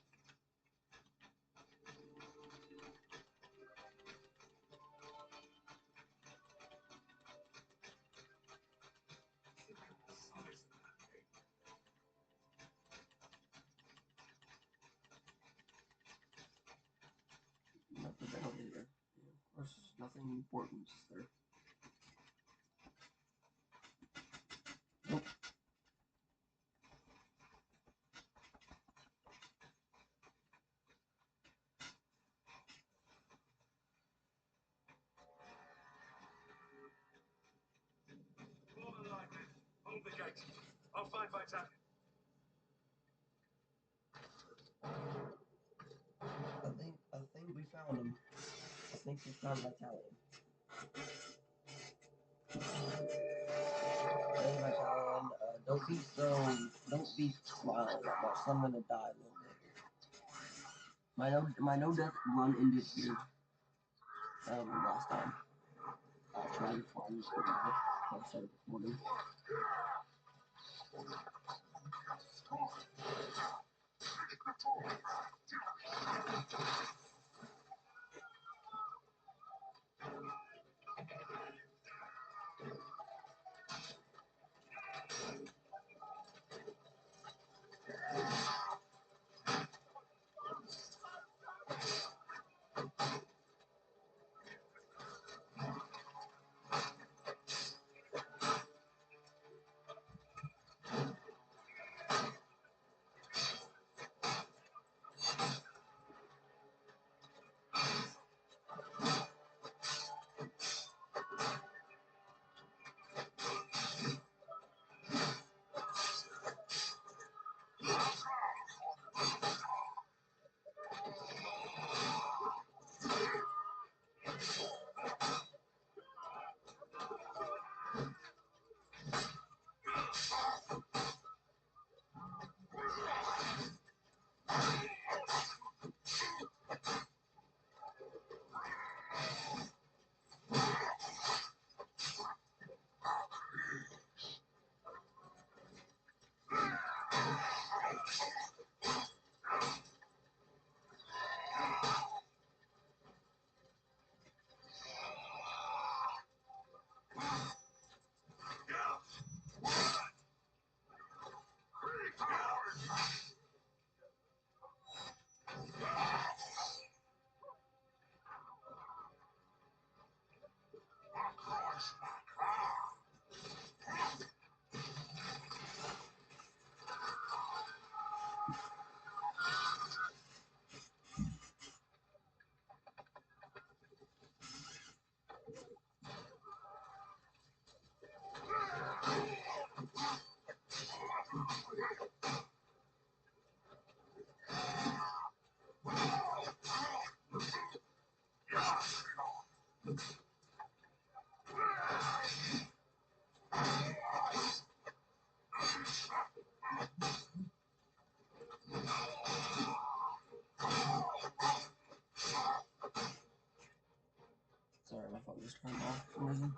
Nothing down here. Yeah, of course, nothing important is there. Nope. More than likely. Hold the gate. I'll find Vitality. I think we found him. I think we found Vitality. Hey, Vitality, don't be smiling that much. I'm gonna die a little bit. My no death run ended here. Last time. I'll try to find this one. I started recording. Sorry, my phone just turned off for some reason.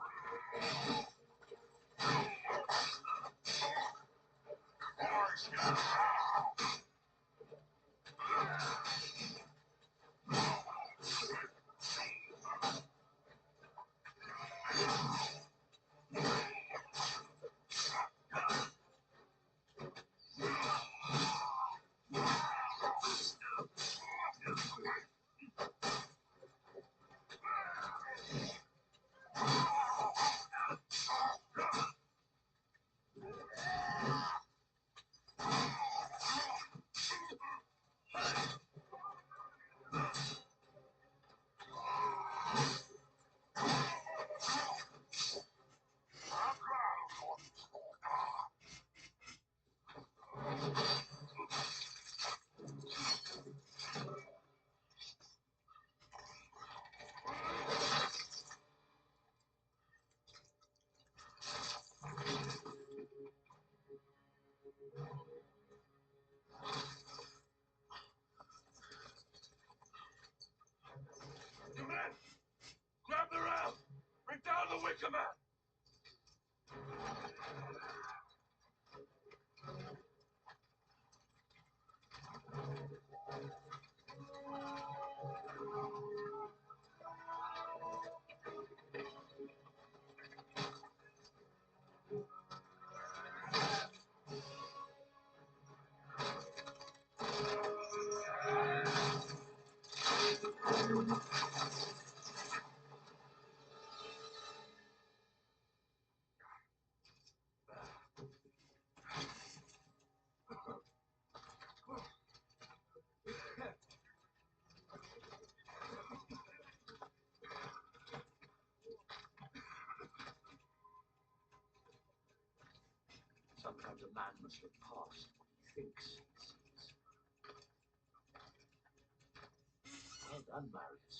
Sometimes a man must look past what he thinks he sees. Well done, Marius.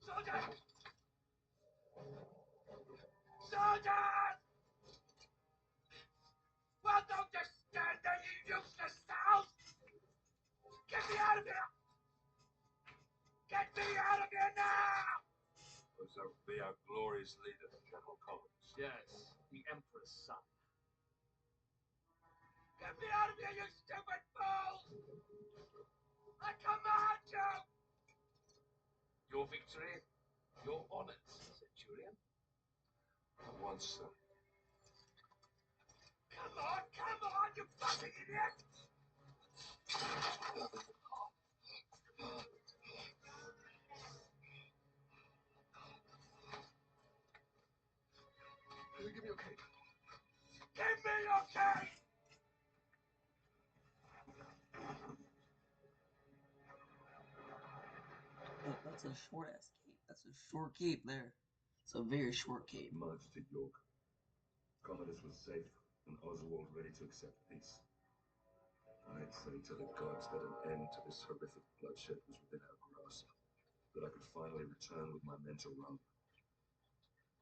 Sergeant! Sergeant! Well, don't just stand there, you useless sows! Get me out of here! Get me out of here now! Was that be our glorious leader, General Collins? Yes, the Emperor's son. Get me out of here, you stupid fools! I command you! Your victory, your honors, Centurion. At once, sir. Come on, you fucking idiot! Give me your cape. Give me your cape! That's a short ass cape. That's a short cape there. It's a very short cape. Majesty York. Commodus was safe, and Oswald ready to accept peace. I had prayed to the gods that an end to this horrific bloodshed was within our grasp, that I could finally return with my men to Rome.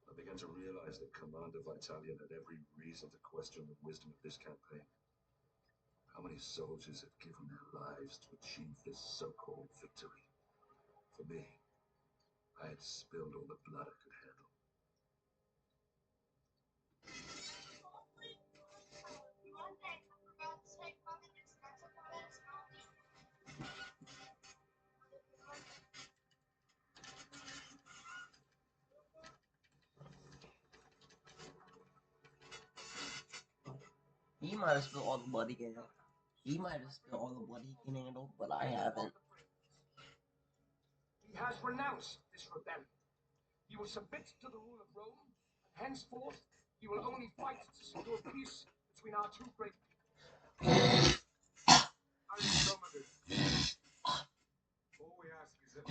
I began to realize that Commander Vitalian had every reason to question the wisdom of this campaign. How many soldiers had given their lives to achieve this so-called victory? For me, I had spilled all the blood I could handle. One thing I forgot to say, Mother is not a badass mommy. He might have spilled all the blood he can handle. He might have spilled all the blood he can handle, but I haven't. He has renounced this rebellion. He will submit to the rule of Rome, and henceforth he will only fight to secure peace between our two great peoples. I am Commodus. All we ask is that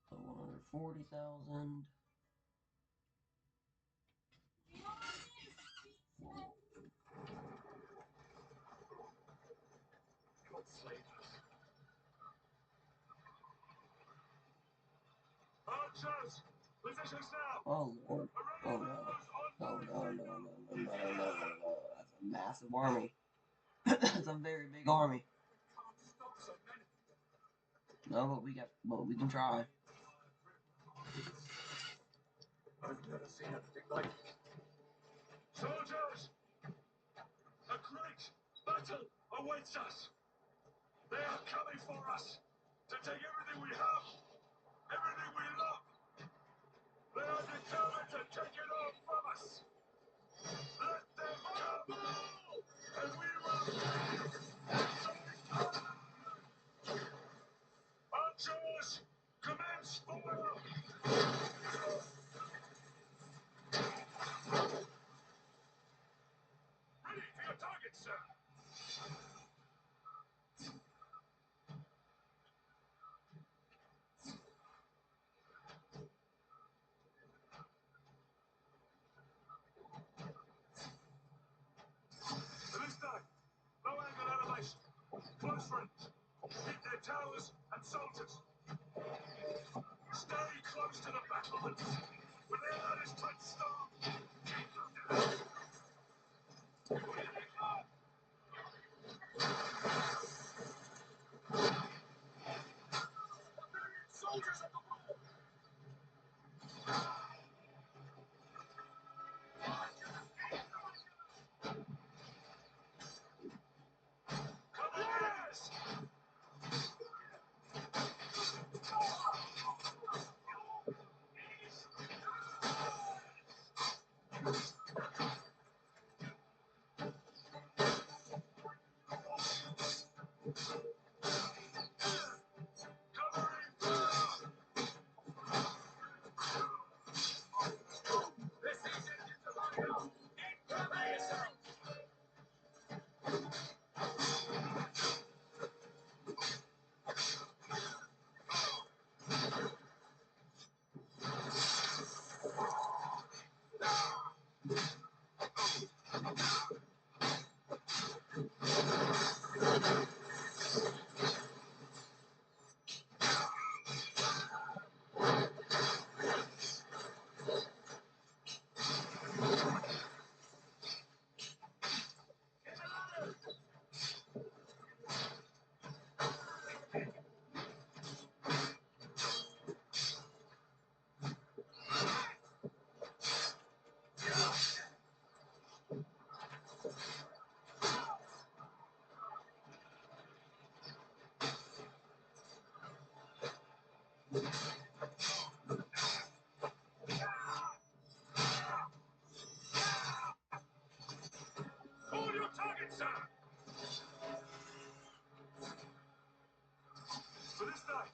So 140,000. God save us. Archers! Positions now! Oh lord. Oh no. Oh no. That's a massive army. That's a very big army. No, but we can try. I've never seen anything like it. Soldiers! A great battle awaits us! They are coming for us to take everything we have, everything we love. They are determined to take it all from us. Let them come, and we will. Archers, commence fire! Ready for your target, sir. This time, low angle elevation, close range. Keep their towers and soldiers. Stay close to the battlements. When their ladders touch stone, keep them down. Sir! For this night,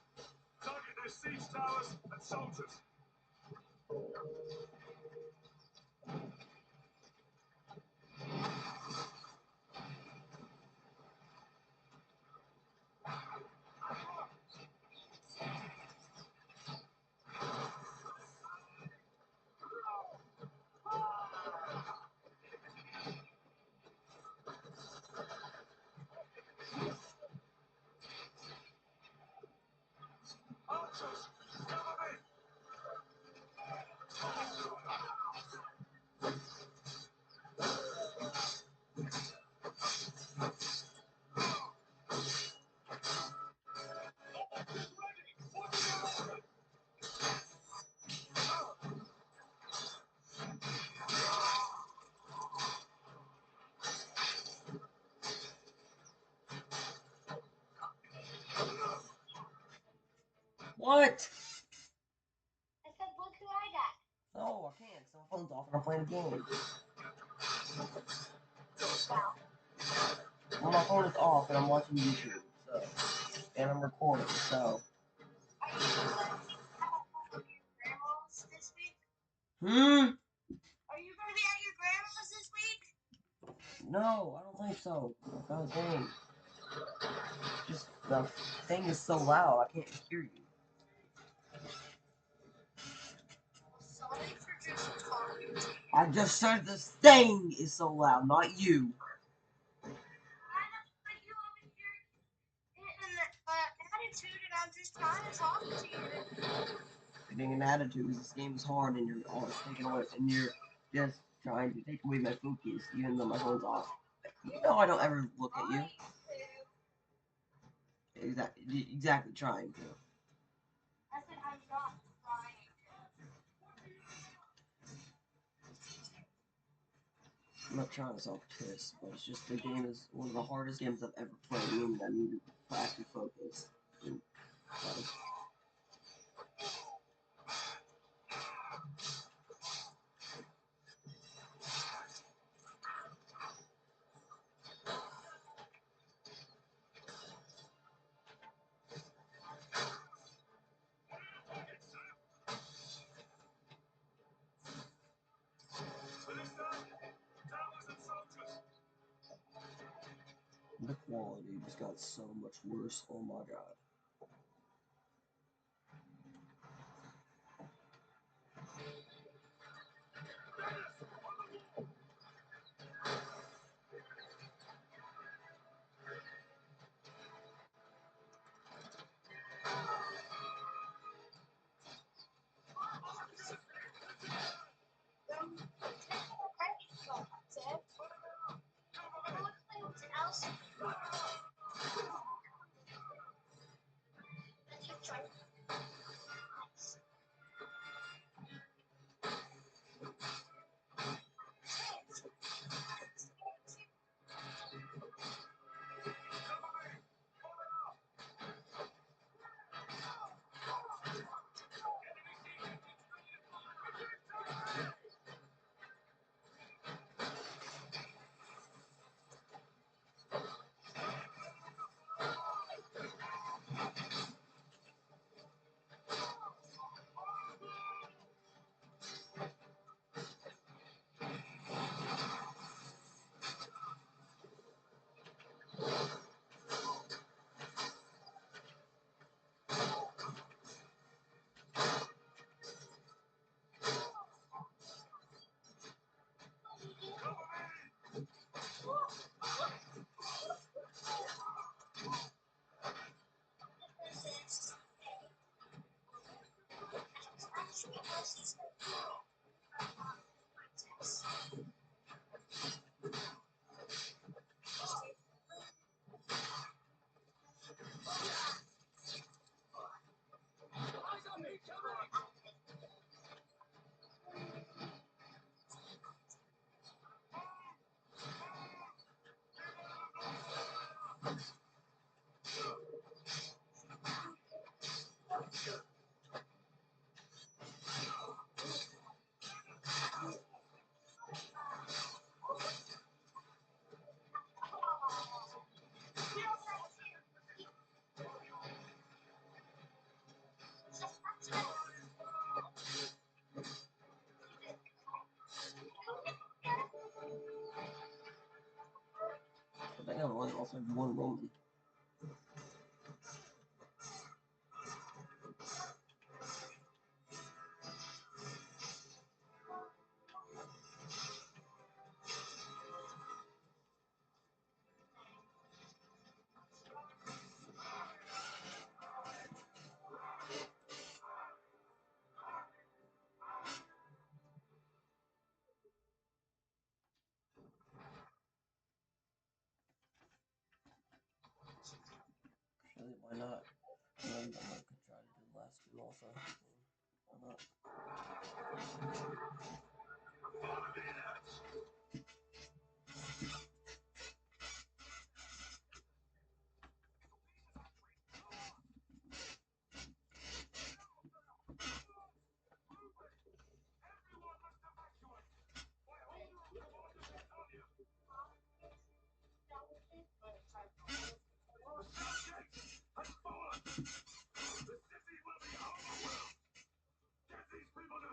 target their siege towers and soldiers. Archers, cover me! What? I said, look who I got. No, I can't. So my phone's off and I'm playing a game. Well, my phone is off and I'm watching YouTube. So, and I'm recording. So. Are you going to be at your grandma's this week? Hmm. Are you going to be at your grandma's this week? No, I don't think so. Not a thing. Just the thing is so loud, I can't hear you. Sorry for just talking to you. I just said this thing is so loud, not you. I know, but you over here getting an attitude, and I'm just trying to talk to you. Getting an attitude is this game is hard and you're always taking away, and you're just trying to take away my focus, even though my phone's off. You know I don't ever look at you. Exactly trying to. I said I'm not trying I'm not trying to self-kiss, but it's just the game is one of the hardest games I've ever played, meaning I need to actually focus. And, For this night, towers and soldiers. the quality just got so much worse. Oh my god. right now, I also have one Roman. Actually, why not? And then I could try to do the last two also. Why not? Get these people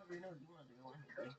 already know you wanted to go anyway.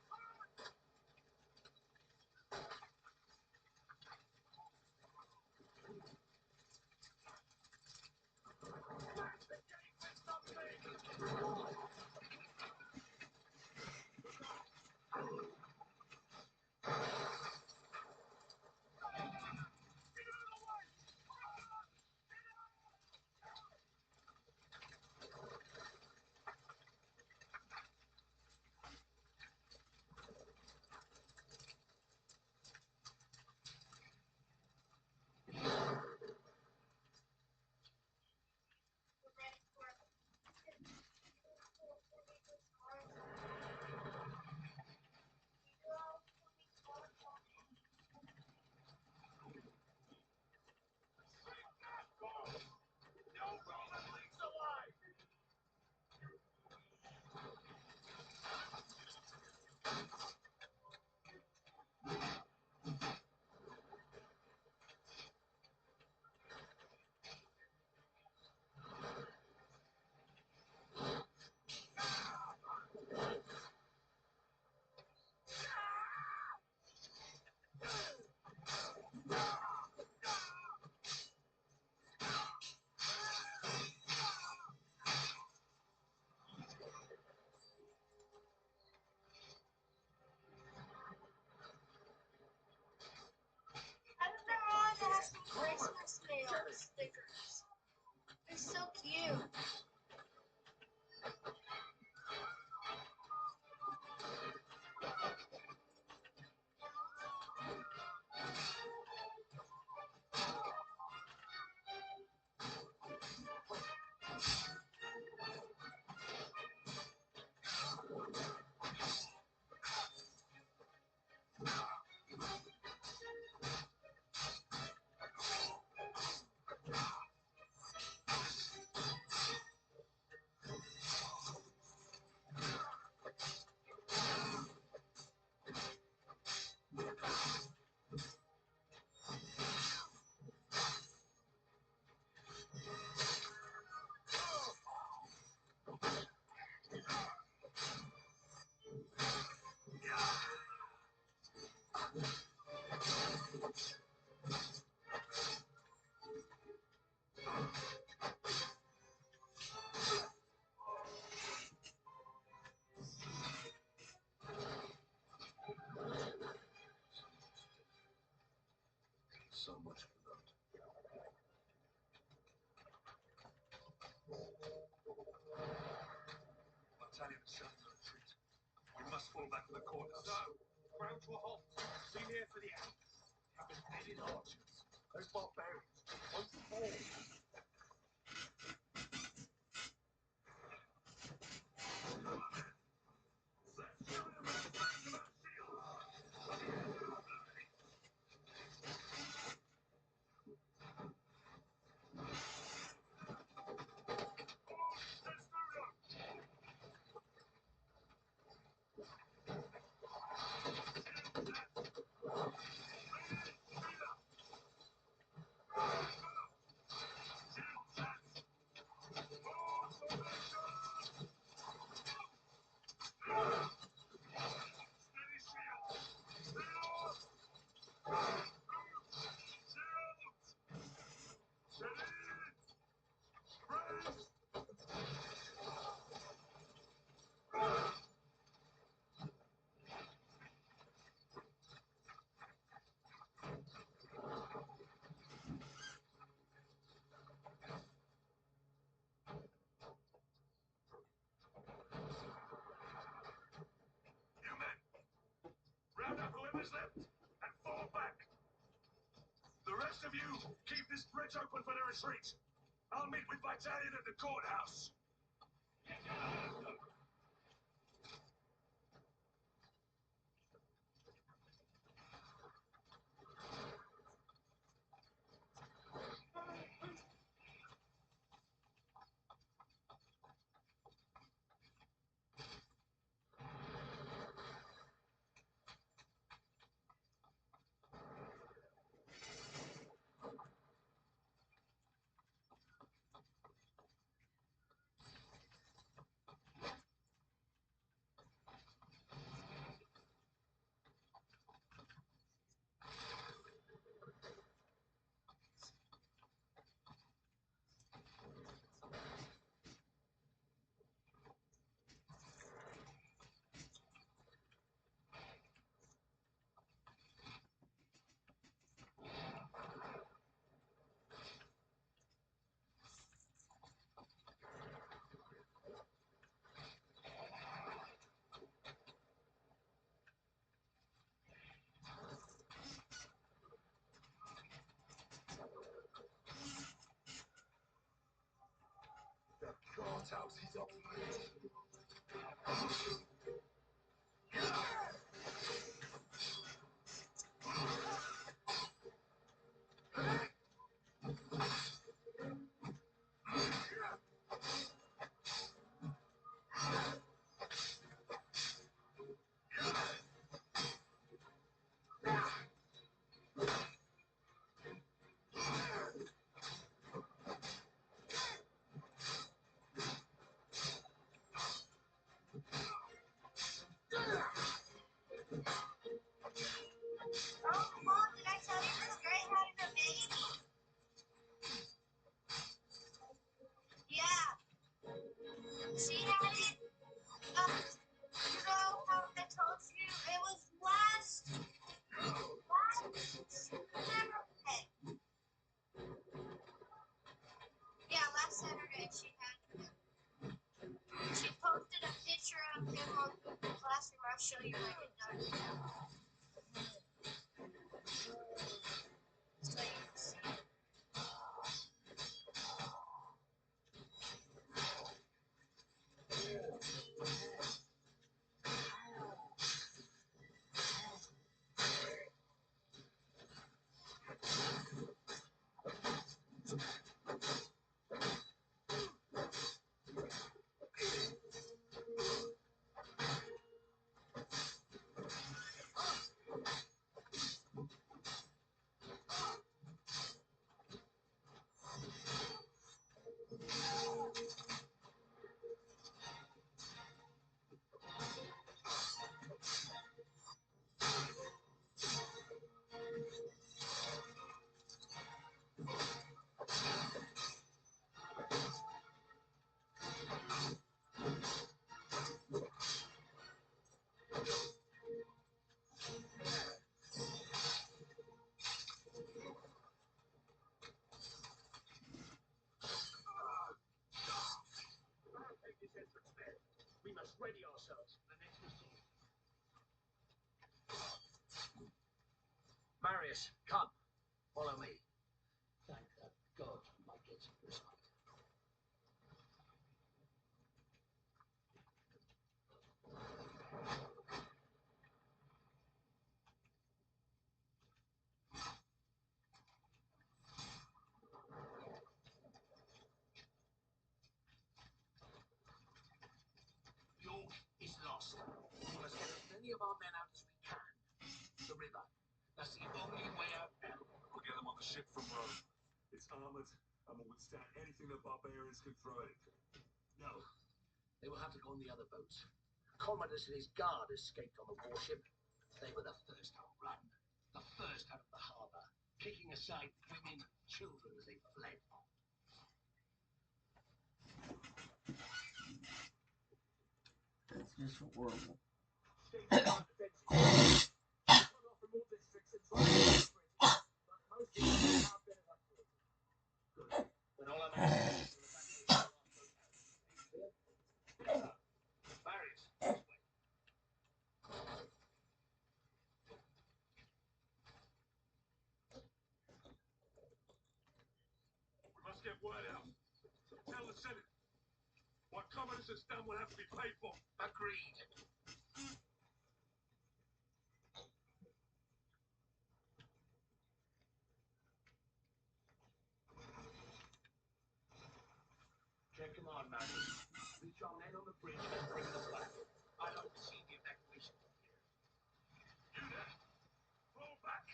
I remember one that has some Christmas mail stickers. They're so cute. So much for that. Battalion is showing a retreat. We must fall back to the courthouse. So, ground to a halt. Be here for the end. Have been headed archers. Those barbarians won't fall. You men, round up whoever's left and fall back. The rest of you, keep this bridge open for the retreat. I'll meet with Battalion at the courthouse. That's how he's operated. Oh, Mom, did I tell you this girl having a baby? Yeah. She had it, you know how I told you it was last Saturday. Yeah, last Saturday she had it. She posted a picture of him on Google Classroom. I'll show you when I get done. So you can see. Take this entrance there. We must ready ourselves for the next machine. Marius, come. Follow me. Thank God you might get some respite. York is lost. We must get as many of our men out as we can. The river. That's the only way out now. We'll get them on the ship from Rome. It's armored and will withstand anything the barbarians can throw at it. No. They will have to go on the other boats. Commodus and his guard escaped on the warship. They were the first to run. The first out of the harbour, kicking aside women and children as they fled. That's just horrible. Stay to our defences. Cut off from all districts and try to penetrate. But most of them have been evacuated. Good. When all our men are safe, we'll evacuate our last boat out. Clear? Marius, this way. We must get word out. Tell the Senate. What Commodus has done will have to be paid for. Agreed. Check command, Marius. Reach our men on the bridge and bring them back. I'd oversee the evacuation from here. You there? Fall back.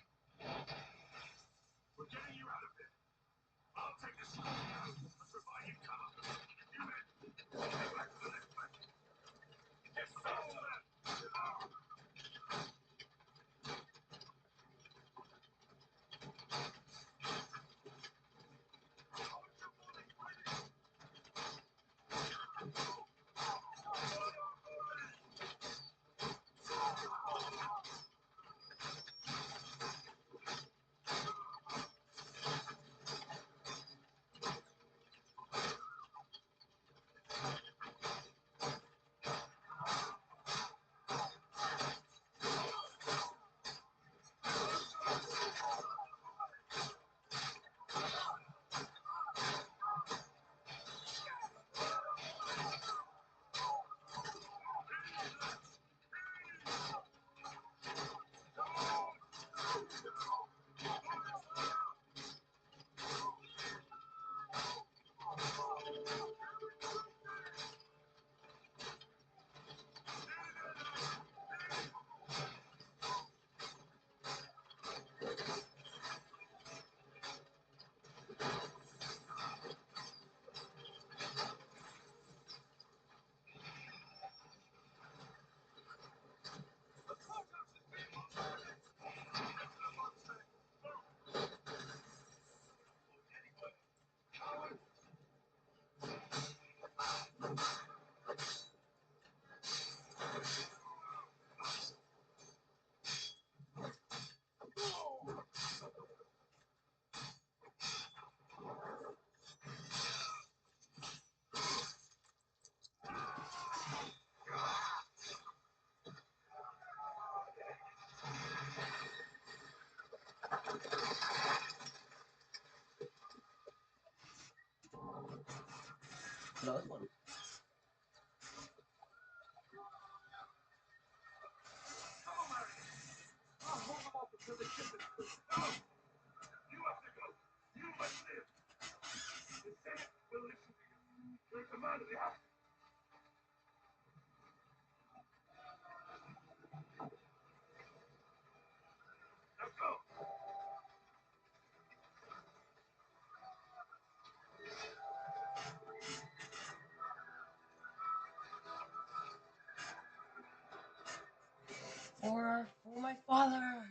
We're getting you out of here. I'll take the Scorpio and provide you cover. You men, get back to the left bank. Get all that. Another one. Come on, Mary. I'll hold them off until the ship is through. No! You have to go. You must live. The Senate will listen to you. You're in command of the house. Now go. For my father.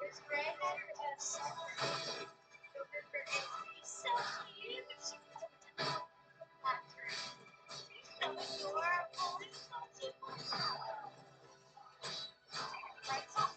His granddaughter is celebrating November 8th. So cute. That's right. She's so adorable. He's so cute. Right, Tom?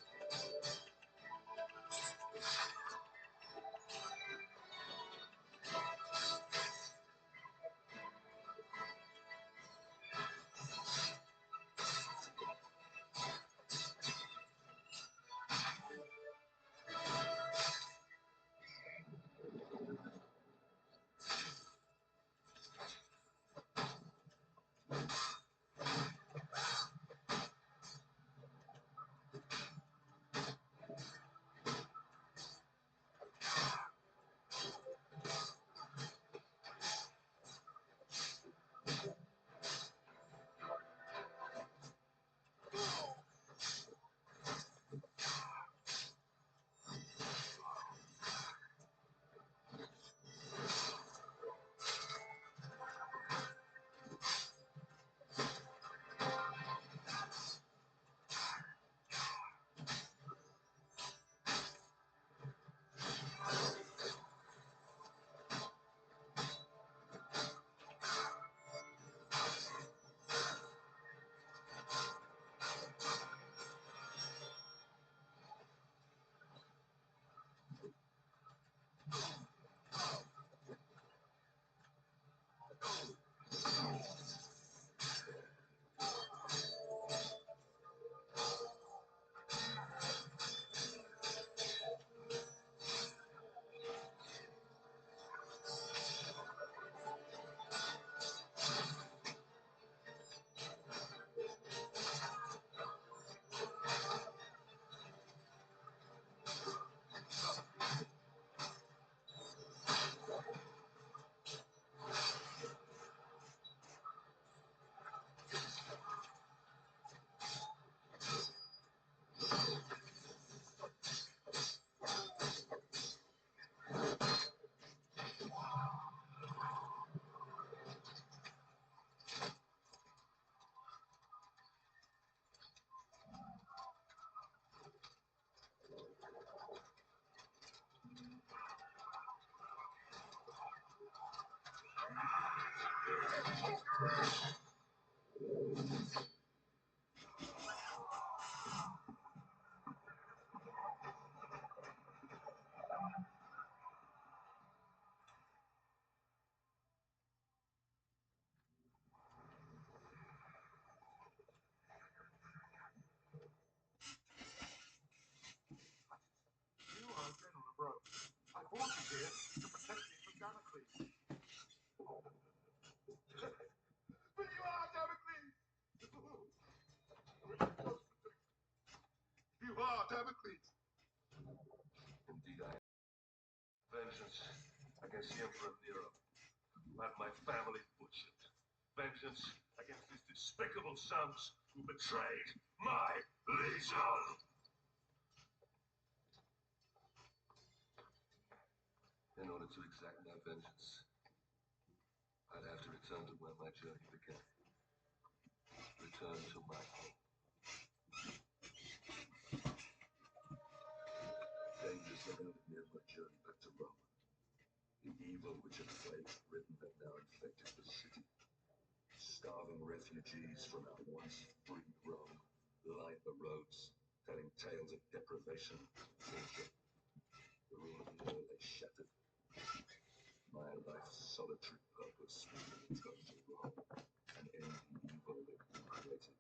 You are General Rowe. I brought you here to protect me from Damocles. But you are Damocles! You are Damocles! Indeed, I am. Vengeance against the Emperor Nero. Had my family butchered. Vengeance against these despicable sons who betrayed my legion! In order to exact my vengeance, I'd have to return to where my journey began. Return to my home. Dangers that held me on my journey back to Rome. The evil which had plagued Britain had now infected the city. Starving refugees from our once free Rome lined the roads, telling tales of deprivation and torture. The rule of law lay shattered. My life's solitary purpose was to return to Rome and end the evil that you created.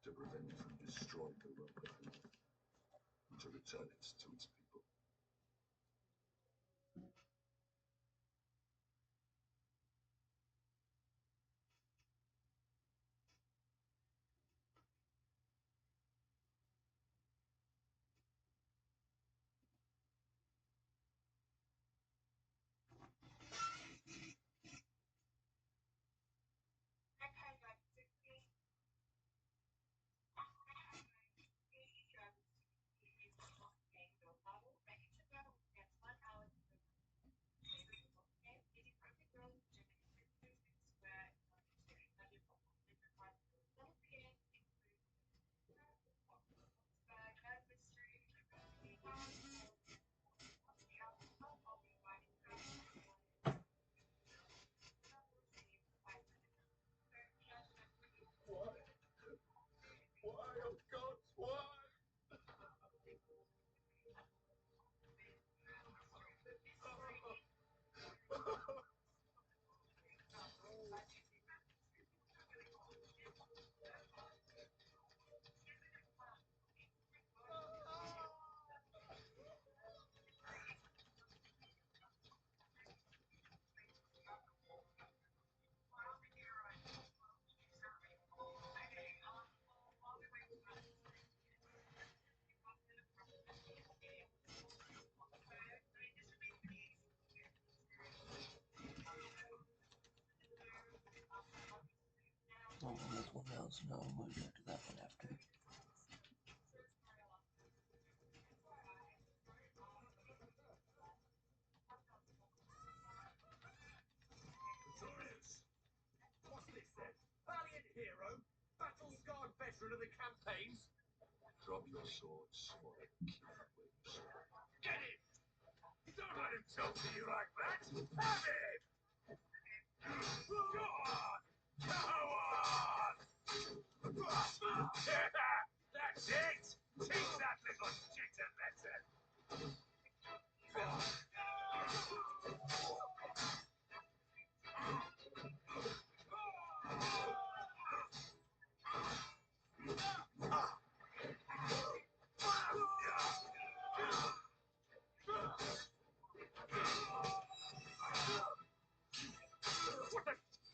To prevent it from destroying the Roman Empire, and to return it to its people. Why, oh God, why? Oh, there's one else. No, we'll get to that one after. Victorious! What's this then? Valiant hero? Battle-scarred veteran of the campaigns? Drop your swords or I kill you where you stand. Get him! Don't let him talk to you like that! Have him! Go on! Coward! That's it! Teach that little shit a lesson! What the?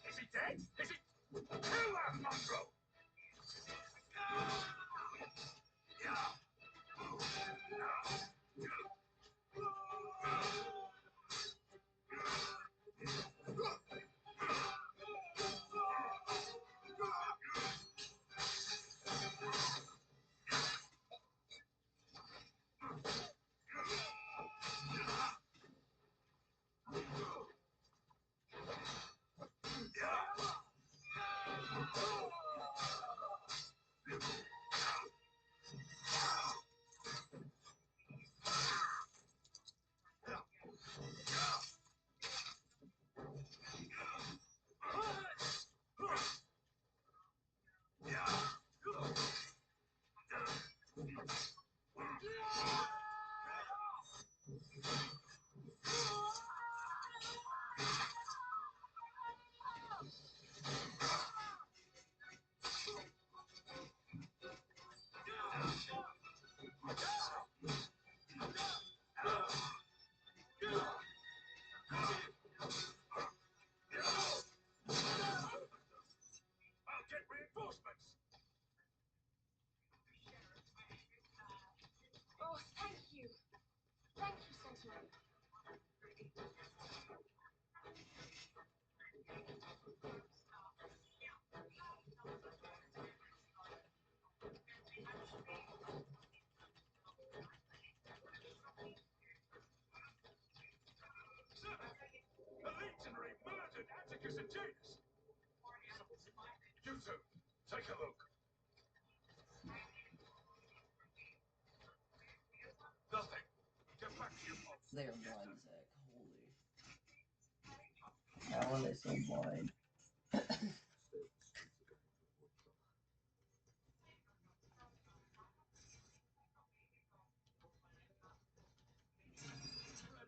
Is he dead? Is he? Kill that mongrel! a genius. You two, take a look. Nothing. Get back to your post. They are blind, Zach. Holy. How are they so blind? Spread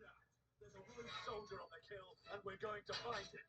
out. There's a rogue soldier on the kill, and we're going to find him.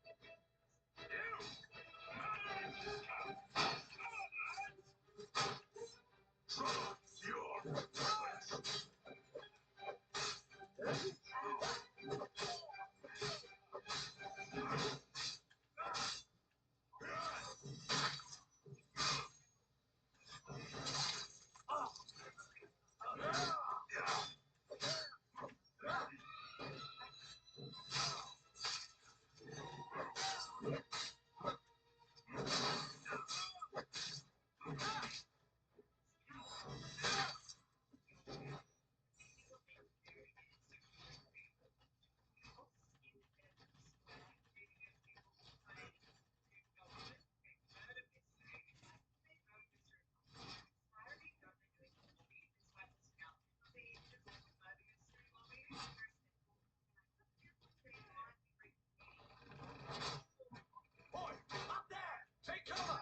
Boy, up there! Take cover!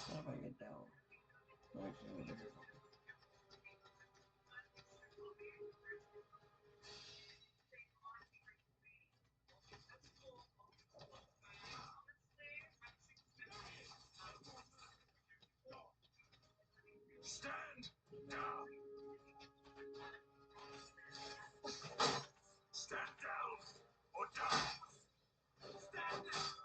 How do I get down? Okay. Stand down! Stand down or die! Stand down!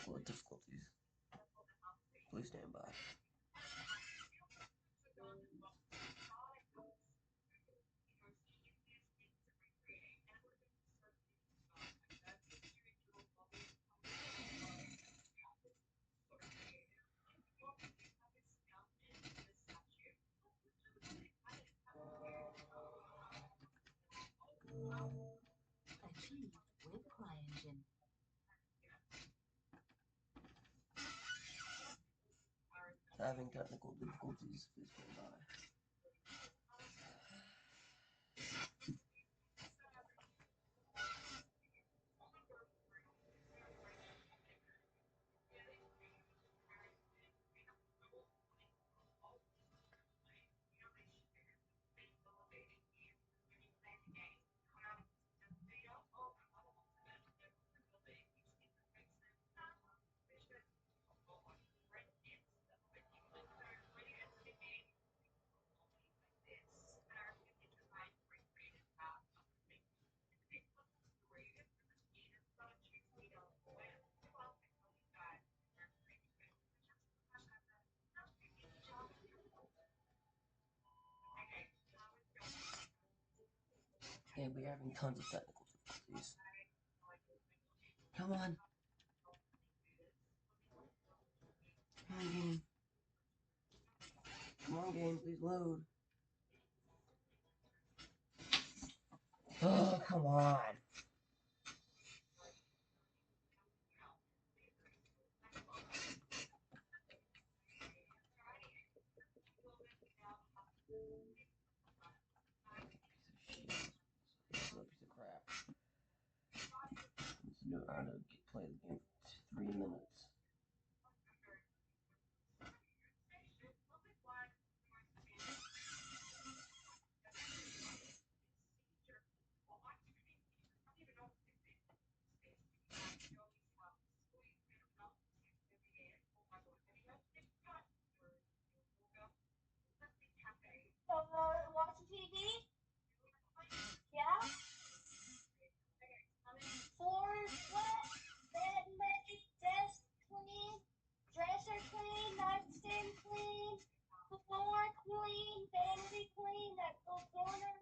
What the fuck? Technical difficulties. Please stand by. Achieved with CryEngine. Having technical difficulties. Please stand by. We're having tons of technical difficulties. Come on. Come on, game. Come on, game, please load. Oh, come on. Piece of crap. Let's do it. I'm gonna play the game for 3 minutes. Watching TV? Yeah? Floors wet, bed made, desk clean, dresser clean, nightstand clean, floor clean, vanity clean. That little corner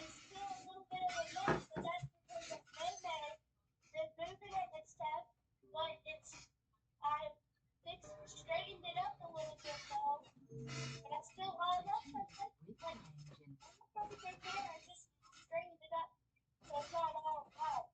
is still a little bit of a mess, but that's because of May. They're moving it and stuff, but I straightened it up a little bit though. But I still, I left something. Like, right there, I just straightened it up so it's not all out.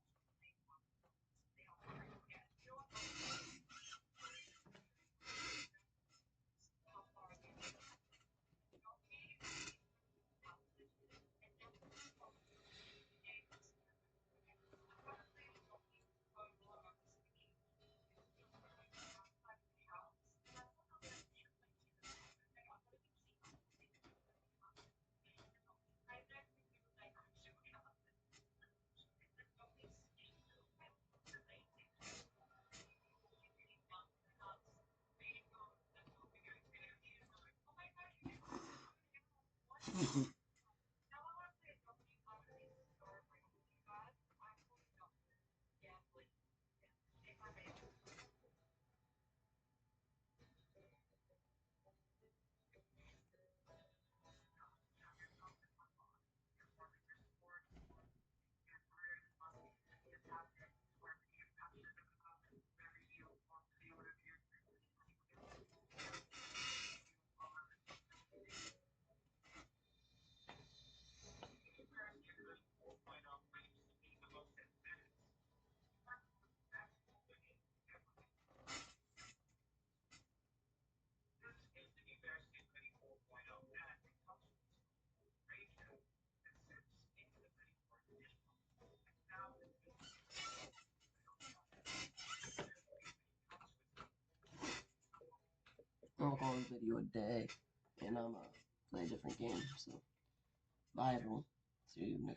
I'm gonna call this video a day, and I'm gonna play a different game. So, bye everyone. See you next.